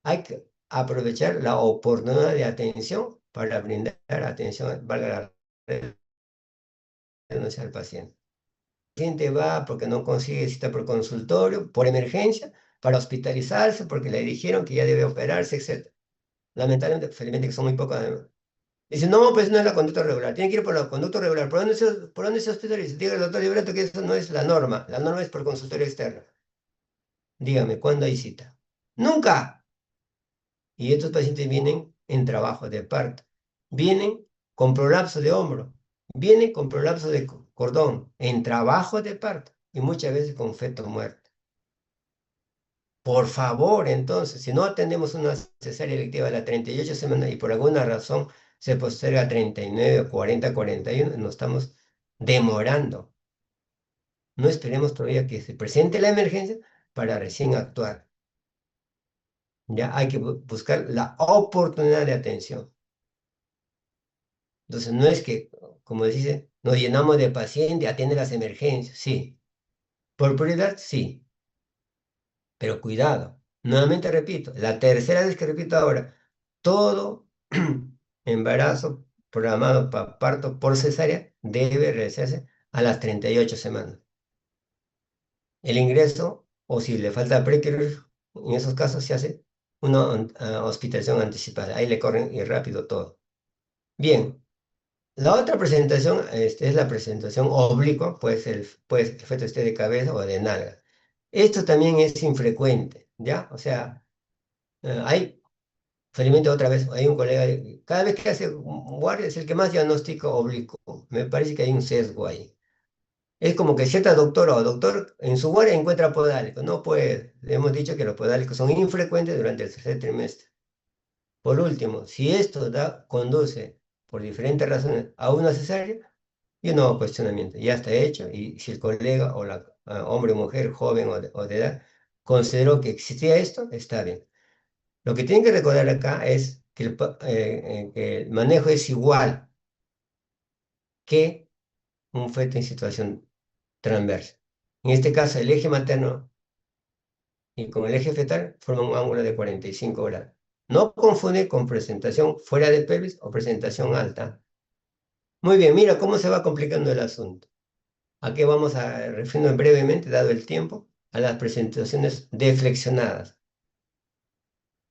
hay que aprovechar la oportunidad de atención para brindar atención, valga la redundancia al paciente. El paciente va porque no consigue cita por consultorio, por emergencia, para hospitalizarse, porque le dijeron que ya debe operarse, etc. Lamentablemente, felizmente que son muy pocos. Dice, no, pues no es la conducta regular, tiene que ir por la conducta regular. ¿Por dónde se hospitaliza? Diga el doctor Libreto que eso no es la norma es por consultorio externo. Dígame, ¿cuándo hay cita? Nunca. Y estos pacientes vienen en trabajo de parto, vienen con prolapso de hombro, vienen con prolapso de cordón, en trabajo de parto y muchas veces con feto muerto. Por favor, entonces, si no atendemos una cesárea electiva a las 38 semanas y por alguna razón se posterga a 39, 40, 41, nos estamos demorando. No esperemos todavía que se presente la emergencia para recién actuar. Ya hay que buscar la oportunidad de atención. Entonces, no es que, como dice, nos llenamos de paciente, atiende las emergencias, sí. Por prioridad, sí. Pero cuidado, nuevamente repito, la tercera vez que repito ahora, todo embarazo programado para parto por cesárea debe realizarse a las 38 semanas. El ingreso, o si le falta prequirúrgico, en esos casos se hace una hospitalización anticipada. Ahí le corren y rápido todo. Bien, la otra presentación es la presentación oblicua, puede ser feto esté de cabeza o de nalga. Esto también es infrecuente, ¿ya? O sea, hay, felizmente otra vez, hay un colega, cada vez que hace un guardia es el que más diagnóstico oblicuo. Me parece que hay un sesgo ahí. Es como que cierta doctora o doctor en su guardia encuentra podálicos. No puede. Le hemos dicho que los podálicos son infrecuentes durante el tercer trimestre. Por último, si esto conduce por diferentes razones a una cesárea, y un nuevo cuestionamiento. Ya está hecho y si el colega o la hombre o mujer, joven o de edad, consideró que existía esto, está bien. Lo que tienen que recordar acá es que que el manejo es igual que un feto en situación transversa. En este caso, el eje materno y con el eje fetal forman un ángulo de 45 grados. No confunde con presentación fuera de pelvis o presentación alta. Muy bien, mira cómo se va complicando el asunto. Aquí vamos a referirnos brevemente, dado el tiempo, a las presentaciones deflexionadas.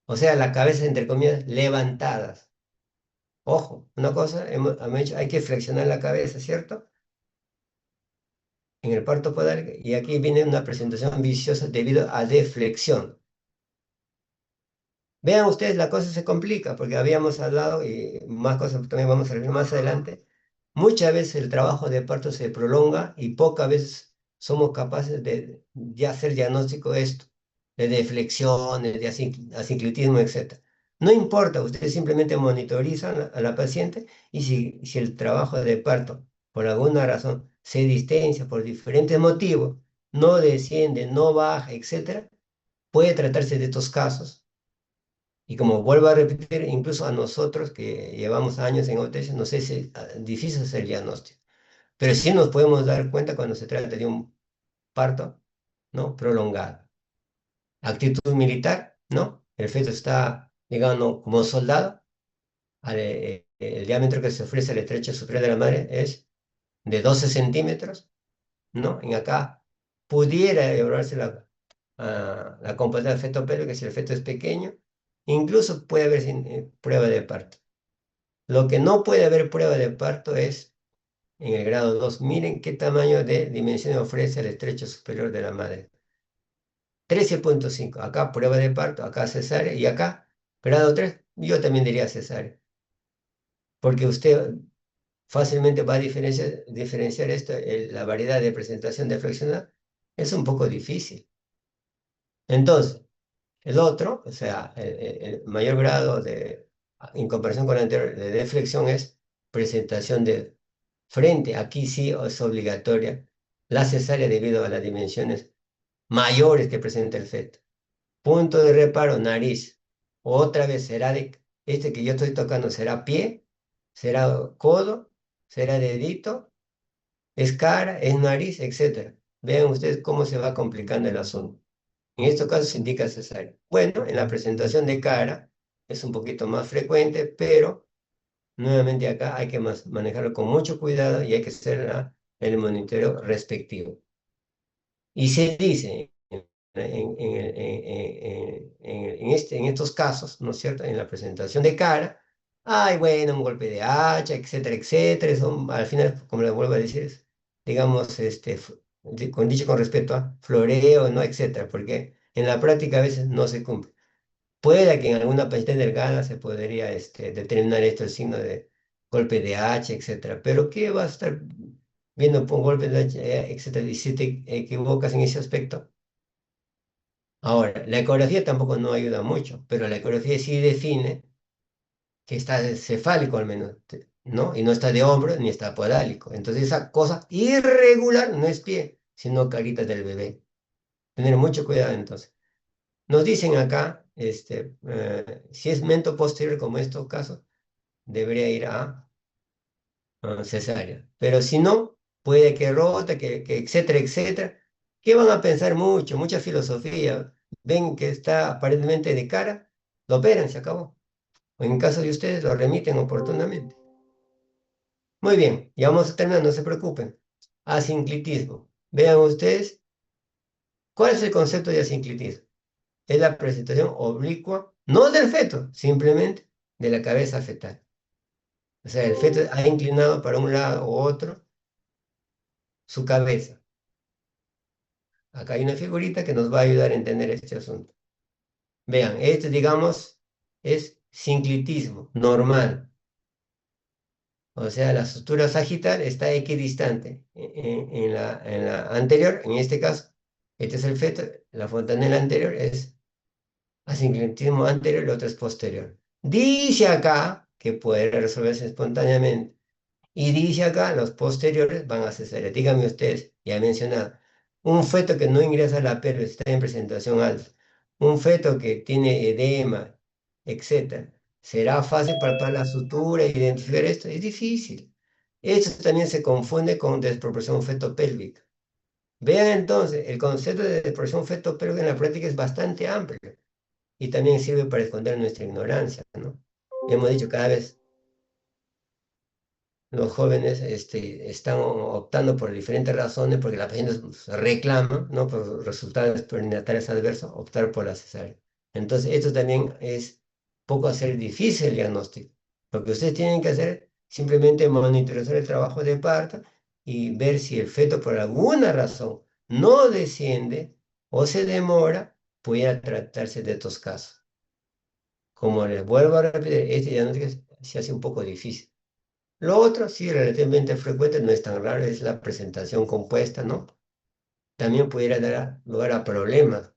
O sea, la cabeza, entre comillas, levantadas. Ojo, una cosa, hemos dicho, hay que flexionar la cabeza, ¿cierto? En el parto podálico, y aquí viene una presentación viciosa debido a deflexión. Vean ustedes, la cosa se complica, porque habíamos hablado, y más cosas también vamos a ver más adelante, muchas veces el trabajo de parto se prolonga y pocas veces somos capaces de hacer diagnóstico de esto, de deflexiones, de asinclitismo, etc. No importa, ustedes simplemente monitorizan a la paciente y si el trabajo de parto, por alguna razón, se distancia por diferentes motivos, no desciende, no baja, etc., puede tratarse de estos casos y como vuelvo a repetir, incluso a nosotros que llevamos años en OTS, nos es difícil hacer el diagnóstico. Pero sí nos podemos dar cuenta cuando se trata de un parto, ¿no? Prolongado. Actitud militar, ¿no? El feto está, digamos, como soldado. El diámetro que se ofrece al estrecho superior de la madre es de 12 centímetros, ¿no? En acá pudiera evaluarse la composición del feto pélvico si el feto es pequeño. Incluso puede haber prueba de parto. Lo que no puede haber prueba de parto es en el grado 2. Miren qué tamaño de dimensión ofrece el estrecho superior de la madre. 13.5. Acá prueba de parto, acá cesárea y acá grado 3. Yo también diría cesárea. Porque usted fácilmente va a diferenciar esto, la variedad de presentación de flexional. Es un poco difícil. Entonces, El otro, o sea, el mayor grado de, en comparación con el anterior, de deflexión es presentación de frente. Aquí sí es obligatoria la cesárea debido a las dimensiones mayores que presenta el feto. Punto de reparo, nariz. Otra vez será de, este que yo estoy tocando será pie, será codo, será dedito, es cara, es nariz, etcétera. Vean ustedes cómo se va complicando el asunto. En estos casos se indica cesárea. Bueno, en la presentación de cara es un poquito más frecuente, pero nuevamente acá hay que manejarlo con mucho cuidado y hay que hacer el monitoreo respectivo. Y se dice en estos casos, ¿no es cierto? En la presentación de cara, ay, bueno, un golpe de hacha, etcétera, etcétera. Son, al final, como le vuelvo a decir, digamos, con dicho con respecto a floreo, ¿no? Etcétera, porque en la práctica a veces no se cumple. Puede que en alguna paciente delgada se podría determinar esto, el signo de golpe de hacha, etcétera. Pero ¿qué vas a estar viendo por golpe de hacha, etcétera? Y si te equivocas en ese aspecto. Ahora, la ecografía tampoco no ayuda mucho, pero la ecografía sí define que está cefálico al menos, ¿no? Y no está de hombro ni está podálico. Entonces esa cosa irregular no es pie, sino carita del bebé. Tener mucho cuidado entonces. Nos dicen acá, si es mento posterior como estos casos, debería ir a cesárea. Pero si no, puede que rote, que etcétera, etcétera. ¿Qué van a pensar mucho? Mucha filosofía. Ven que está aparentemente de cara, lo operan, se acabó. O en caso de ustedes, lo remiten oportunamente. Muy bien, ya vamos a terminar, no se preocupen. Asinclitismo. Vean ustedes, ¿cuál es el concepto de asinclitismo? Es la presentación oblicua, no del feto, simplemente de la cabeza fetal. O sea, el feto ha inclinado para un lado u otro su cabeza. Acá hay una figurita que nos va a ayudar a entender este asunto. Vean, este, digamos, es sinclitismo normal. O sea, la sutura sagital está equidistante. En la anterior, en este caso, este es el feto, la fontanela anterior es asinclitismo anterior y la otra es posterior. Dice acá que puede resolverse espontáneamente. Y dice acá, los posteriores van a cesárea. Díganme ustedes, ya he mencionado, un feto que no ingresa a la pelvis está en presentación alta, un feto que tiene edema, etcétera. ¿Será fácil palpar la sutura e identificar esto? Es difícil. Esto también se confunde con desproporción fetopélvica. Vean entonces, el concepto de desproporción fetopélvica en la práctica es bastante amplio y también sirve para esconder nuestra ignorancia, ¿no? Hemos dicho cada vez los jóvenes están optando por diferentes razones, porque la paciente reclama, ¿no? Por resultados perinatales adversos, optar por la cesárea. Entonces, esto también es poco hacer difícil el diagnóstico. Lo que ustedes tienen que hacer simplemente monitorizar el trabajo de parto y ver si el feto por alguna razón no desciende o se demora, pudiera tratarse de estos casos. Como les vuelvo a repetir, este diagnóstico se hace un poco difícil. Lo otro, sí, relativamente frecuente, no es tan raro, es la presentación compuesta, ¿no? También pudiera dar lugar a problemas.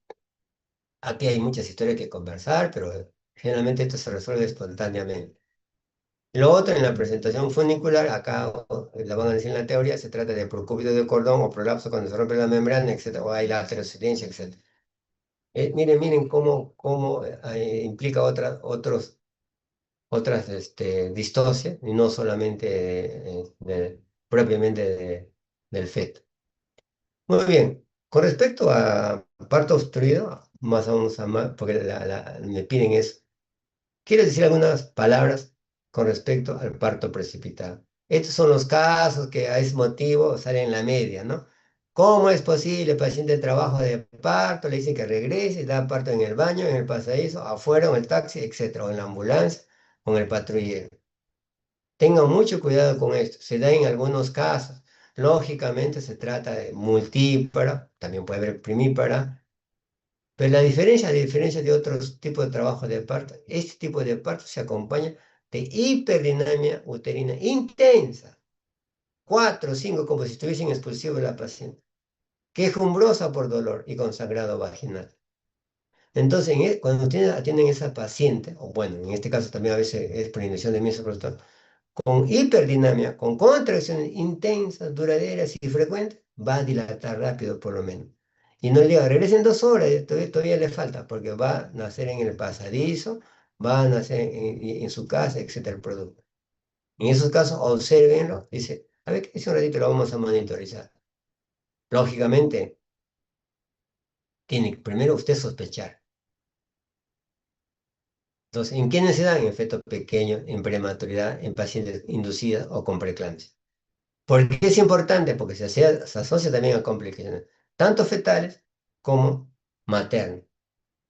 Aquí hay muchas historias que conversar, pero generalmente esto se resuelve espontáneamente. Lo otro, en la presentación funicular, acá la van a decir en la teoría, se trata de procúbito de cordón o prolapso cuando se rompe la membrana, etcétera, o hay la aterosclerosis, etcétera. Miren cómo implica otras distocias, y no solamente propiamente del feto. Muy bien, con respecto a parto obstruido, más vamos a más, porque me piden eso. Quiero decir algunas palabras con respecto al parto precipitado. Estos son los casos que a ese motivo salen en la media, ¿no? ¿Cómo es posible? El paciente de trabajo de parto le dicen que regrese, da parto en el baño, en el pasadizo, afuera, en el taxi, etcétera, o en la ambulancia, o en el patrullero. Tengan mucho cuidado con esto. Se da en algunos casos. Lógicamente se trata de multípara, también puede haber primípara, pero a diferencia de otros tipos de trabajo de parto, este tipo de parto se acompaña de hiperdinamia uterina intensa, 4 o 5, como si estuviesen expulsivo de la paciente, quejumbrosa por dolor y con sangrado vaginal. Entonces, cuando ustedes atienden a esa paciente, o bueno, en este caso también a veces es por inyección de misoprostol, con hiperdinamia, con contracciones intensas, duraderas y frecuentes, va a dilatar rápido por lo menos. Y no le diga, regresen 2 horas, todavía le falta, porque va a nacer en el pasadizo, va a nacer en su casa, etcétera, el producto. En esos casos, obsérvenlo, dice, a ver, que un ratito lo vamos a monitorizar. Lógicamente, tiene que primero usted sospechar. Entonces, ¿en quiénes se dan? En fetos pequeños, en prematuridad, en pacientes inducidas o con preeclampsia. ¿Por qué es importante? Porque se asocia también a complicaciones, tanto fetales como maternas.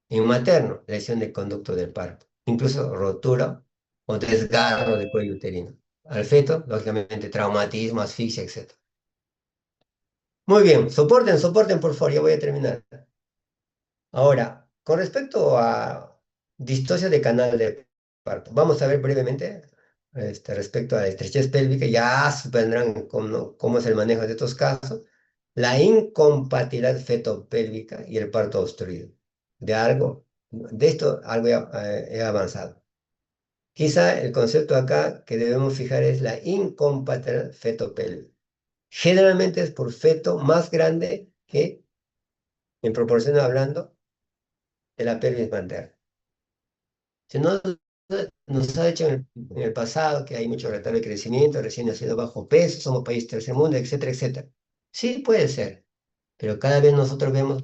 En materno, lesión del conducto del parto, incluso rotura o desgarro del cuello uterino. Al feto, lógicamente, traumatismo, asfixia, etc. Muy bien, soporten, por favor, ya voy a terminar. Ahora, con respecto a distosia de canal de parto, vamos a ver brevemente respecto a la estrechez pélvica, ya supondrán cómo es el manejo de estos casos, la incompatibilidad fetopélvica y el parto obstruido. De esto algo he avanzado. Quizá el concepto acá que debemos fijar es la incompatibilidad fetopélvica. Generalmente es por feto más grande que, en proporción hablando, de la pelvis materna. Si no, nos ha hecho en el pasado que hay mucho retardo de crecimiento, recién nacido bajo peso, somos país tercer mundo, etcétera, etcétera. Sí, puede ser, pero cada vez nosotros vemos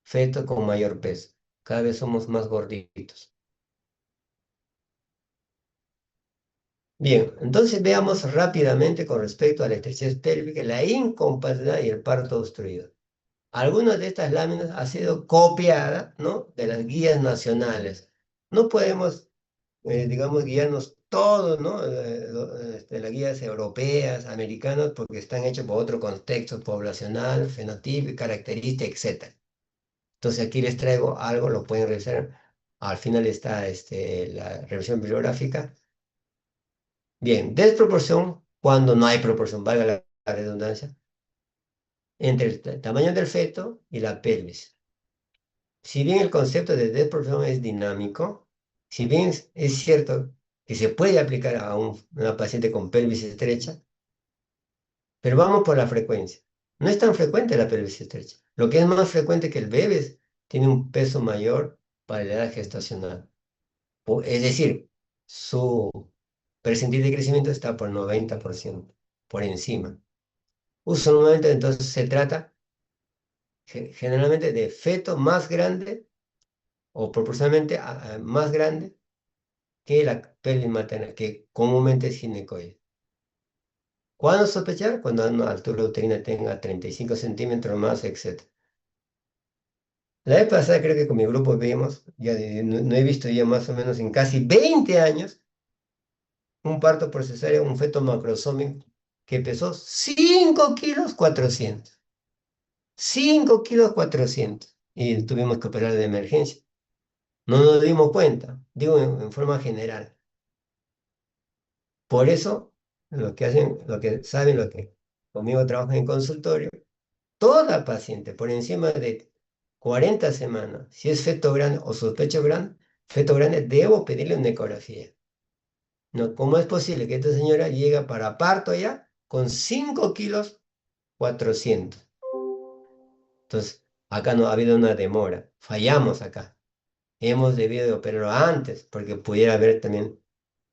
fetos con mayor peso, cada vez somos más gorditos. Bien, entonces veamos rápidamente con respecto a la estrechez pélvica, la incompatibilidad y el parto obstruido. Algunas de estas láminas han sido copiadas, ¿no?, de las guías nacionales. No podemos digamos, guiarnos todos, ¿no? Las guías europeas, americanas, porque están hechas por otro contexto poblacional, fenotipo, característica, etc. Entonces aquí les traigo algo, lo pueden revisar. Al final está la revisión bibliográfica. Bien, desproporción cuando no hay proporción, valga la redundancia, entre el tamaño del feto y la pelvis. Si bien el concepto de desproporción es dinámico, si bien es cierto que se puede aplicar a una paciente con pelvis estrecha, pero vamos por la frecuencia. No es tan frecuente la pelvis estrecha. Lo que es más frecuente es que el bebé tiene un peso mayor para la edad gestacional. Es decir, su percentil de crecimiento está por 90%, por encima. Usualmente entonces se trata generalmente de feto más grande o proporcionalmente más grande que la pelvis materna, que comúnmente es ginecoide. ¿Cuándo sospechar? Cuando una altura uterina tenga 35 centímetros más, etc. La vez pasada creo que con mi grupo vimos, no he visto ya más o menos en casi 20 años, un parto por cesárea, un feto macrosómico que pesó 5 kilos 400. 5 kilos 400. Y tuvimos que operar de emergencia. No nos dimos cuenta, digo en forma general. Por eso, lo que hacen, lo que saben, lo que conmigo trabajan en consultorio, toda paciente por encima de 40 semanas, si es feto grande o sospecho grande, feto grande, debo pedirle una ecografía. No, ¿cómo es posible que esta señora llega para parto ya con 5 kilos 400? Entonces, acá no ha habido una demora, fallamos acá. Hemos debido de operarlo antes porque pudiera haber también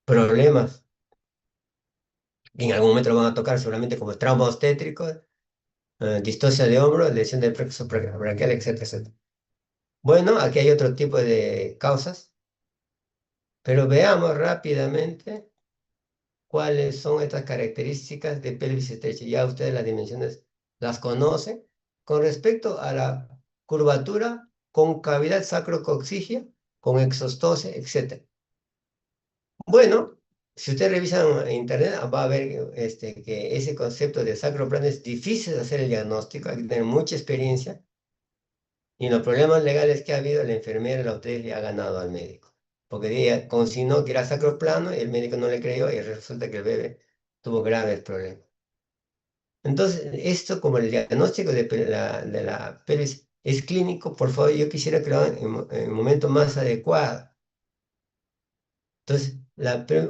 problemas que en algún momento lo van a tocar seguramente como trauma obstétrico, distosia de hombro, lesión del plexo braquial, etcétera, etcétera. Bueno, aquí hay otro tipo de causas, pero veamos rápidamente cuáles son estas características de pelvis estrecha. Ya ustedes las dimensiones las conocen. Con respecto a la curvatura, concavidad sacrocoxigia, con exostosia, etc. Bueno, si ustedes revisan en internet, va a ver que ese concepto de sacroplano es difícil de hacer el diagnóstico, hay que tener mucha experiencia. Y los problemas legales que ha habido, la enfermera, la obstetra le ha ganado al médico. Porque ella consignó que era sacroplano y el médico no le creyó y resulta que el bebé tuvo graves problemas. Entonces, esto como el diagnóstico de la pelvis es clínico, por favor, yo quisiera que lo hagan en el momento más adecuado. Entonces,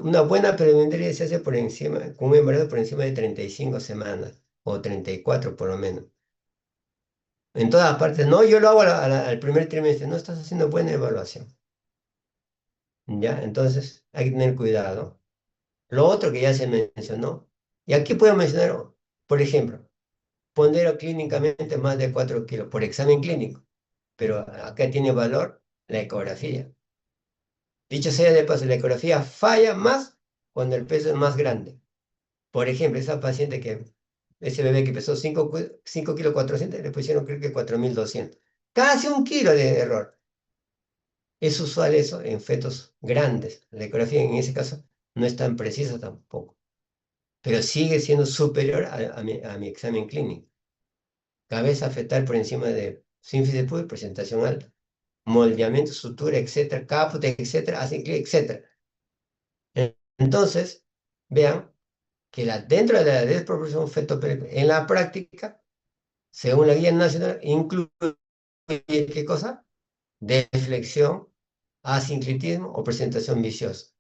una buena prevendría se hace por encima, con un embarazo por encima de 35 semanas, o 34 por lo menos. En todas partes, no, yo lo hago al primer trimestre, no estás haciendo buena evaluación. ¿Ya? Entonces, hay que tener cuidado. Lo otro que ya se mencionó, y aquí puedo mencionar, por ejemplo, pondero clínicamente más de 4 kilos por examen clínico, pero acá tiene valor la ecografía. Dicho sea de paso, la ecografía falla más cuando el peso es más grande. Por ejemplo, esa paciente ese bebé que pesó 5 kilos 400, le pusieron creo que 4.200. Casi un kilo de error. Es usual eso en fetos grandes. La ecografía en ese caso no es tan precisa tampoco, pero sigue siendo superior a mi examen clínico. Cabeza fetal por encima de sínfisis pública, presentación alta. Moldeamiento, sutura, etcétera, caput, etcétera, hacen clic, etcétera. Entonces, vean que dentro de la desproporción feto en la práctica, según la guía nacional, incluye ¿qué cosa? Deflexión, asinclitismo o presentación viciosa.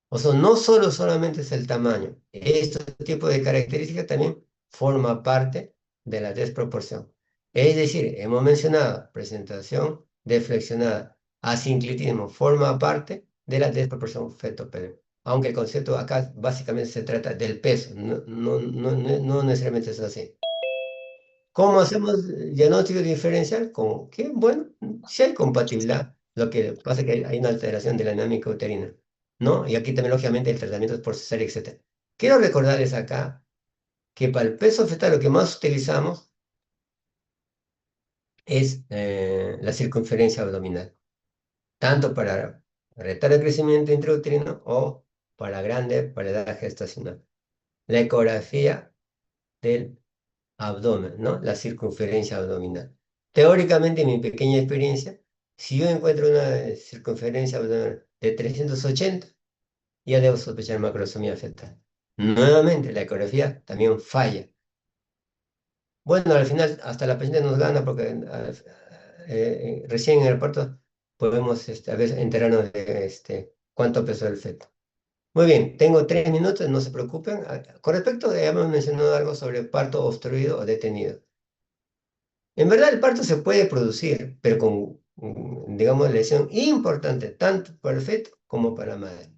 O sea, no solamente es el tamaño, este tipo de características también forma parte de la desproporción. Es decir, hemos mencionado presentación deflexionada, asinclitismo, forma parte de la desproporción feto-pélvica. Aunque el concepto acá básicamente se trata del peso, no necesariamente es así. ¿Cómo hacemos diagnóstico diferencial? Con que, bueno, si hay compatibilidad, lo que pasa es que hay una alteración de la dinámica uterina, ¿no? Y aquí también, lógicamente, el tratamiento es por cesárea, etc. Quiero recordarles acá que para el peso fetal lo que más utilizamos es la circunferencia abdominal, tanto para retar el crecimiento intrauterino o para edad gestacional. La ecografía del abdomen, ¿no? La circunferencia abdominal. Teóricamente, en mi pequeña experiencia, si yo encuentro una circunferencia abdominal de 380, ya debo sospechar macrosomía fetal. Nuevamente, la ecografía también falla. Bueno, al final, hasta la paciente nos gana porque recién en el parto podemos a veces enterarnos de cuánto pesó el feto. Muy bien, tengo 3 minutos, no se preocupen. Con respecto, hemos mencionado algo sobre parto obstruido o detenido. En verdad el parto se puede producir, pero con, digamos, lesión importante, tanto para el feto como para la madre.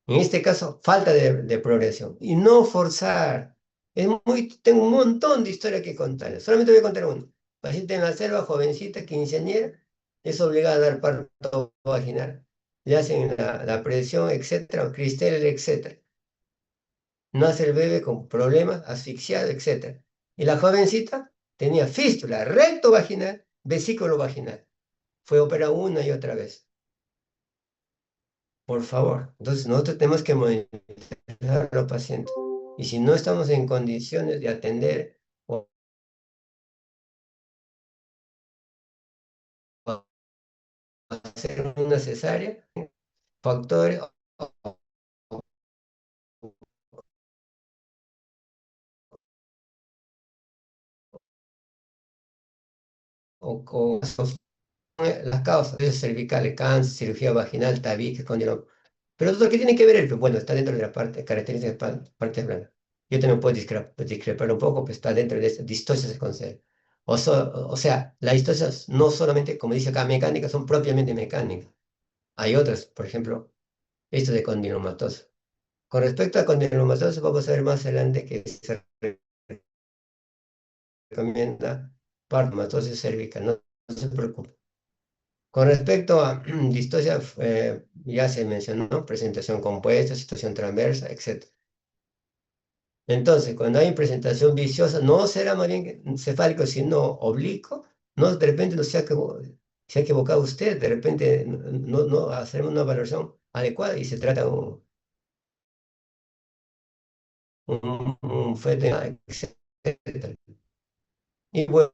En este caso, falta de progresión. Y no forzar. Tengo un montón de historias que contarles. Solamente voy a contar una. Paciente en la selva, jovencita, quinceañera, es obligada a dar parto vaginal. Le hacen la presión, etcétera, cristal, etcétera. Nace el bebé con problemas, asfixiado, etc. Y la jovencita tenía fístula recto vaginal, vesículo vaginal. Fue operada una y otra vez. Por favor. Entonces nosotros tenemos que monitorear a los pacientes. Y si no estamos en condiciones de atender o hacer una cesárea, factores o las causas cervicales, cáncer, cirugía vaginal, tabique, condiloma. Pero doctor, ¿qué tiene que ver el? Bueno, está dentro de la parte, características de parte blanca. Yo también puedo discrepar un poco, pues está dentro de esta distosia se considera. O sea, las distocias no solamente, como dice acá, mecánicas, son propiamente mecánicas. Hay otras, por ejemplo, esto de condilomatosis. Con respecto a condilomatosis, vamos a ver más adelante que se recomienda partomatosis cervical, no se preocupe. Con respecto a distosia, ya se mencionó, presentación compuesta, situación transversa, etc. Entonces, cuando hay presentación viciosa, no será más bien cefálico, sino oblicuo, no, de repente no se ha equivocado usted, de repente no hacemos una valoración adecuada y se trata un feto, etc. Y bueno,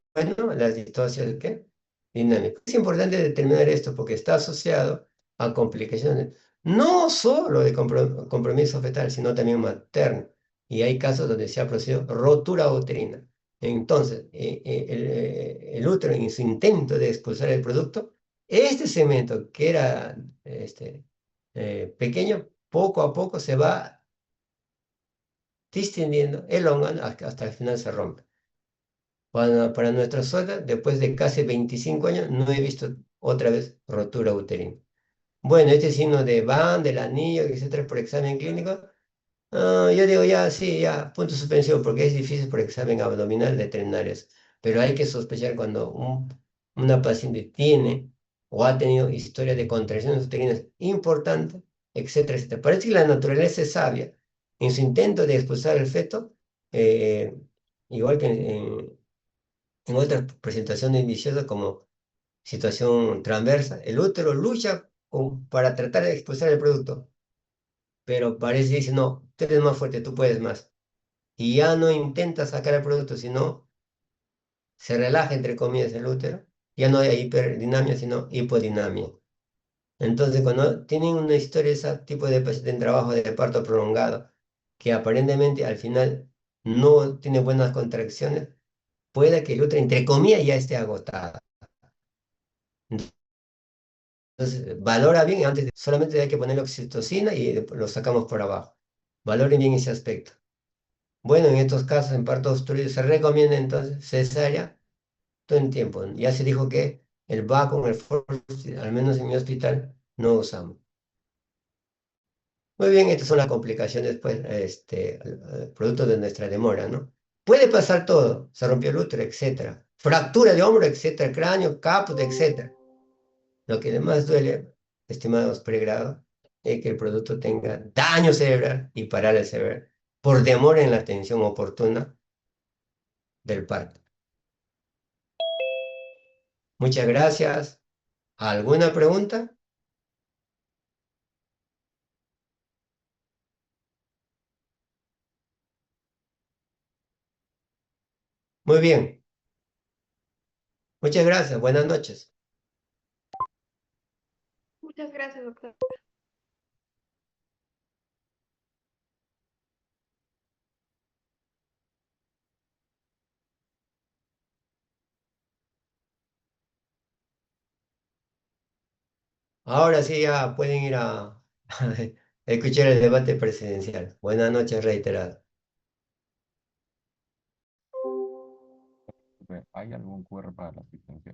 las distorsiones, ¿qué? Dinámicas. Es importante determinar esto porque está asociado a complicaciones no solo de compromiso fetal, sino también materno. Y hay casos donde se ha producido rotura uterina. Entonces, el útero en su intento de expulsar el producto, este segmento que era pequeño, poco a poco se va distendiendo, elongando, hasta el final se rompe. Para nuestra suegra, después de casi 25 años, no he visto otra vez rotura uterina. Bueno, este signo de Van, del anillo, etcétera, por examen clínico, yo digo ya, sí, ya, punto de suspensión, porque es difícil por examen abdominal determinar eso. Pero hay que sospechar cuando una paciente tiene o ha tenido historia de contracciones uterinas importantes, etcétera, etcétera. Parece que la naturaleza es sabia. En su intento de expulsar el feto, eh, igual que en otras presentaciones viciosas como situación transversa, el útero lucha para tratar de expulsar el producto, pero parece que dice, no, tú eres más fuerte, tú puedes más. Y ya no intenta sacar el producto, sino se relaja, entre comillas, el útero. Ya no hay hiperdinamia, sino hipodinamia. Entonces, cuando tienen una historia, ese tipo de paciente en trabajo de parto prolongado, que aparentemente al final no tiene buenas contracciones, puede que el útero, entre comillas, ya esté agotado. Entonces, valora bien, solamente hay que ponerle oxitocina y lo sacamos por abajo. Valoren bien ese aspecto. Bueno, en estos casos, en parto obstruido, se recomienda entonces cesárea todo el tiempo. Ya se dijo que el vacuum, el forceps, al menos en mi hospital, no usamos. Muy bien, estas son las complicaciones, pues, producto de nuestra demora, ¿no? Puede pasar todo, se rompió el útero, etcétera. Fractura de hombro, etcétera, cráneo, caput, etcétera. Lo que más duele, estimados pregrados, es que el producto tenga daño cerebral y parálisis cerebral por demora en la atención oportuna del parto. Muchas gracias. ¿Alguna pregunta? Muy bien. Muchas gracias. Buenas noches.
Muchas gracias, doctor.
Ahora sí ya pueden ir a escuchar el debate presidencial. Buenas noches reiteradas.
¿Hay algún QR para la asistencia?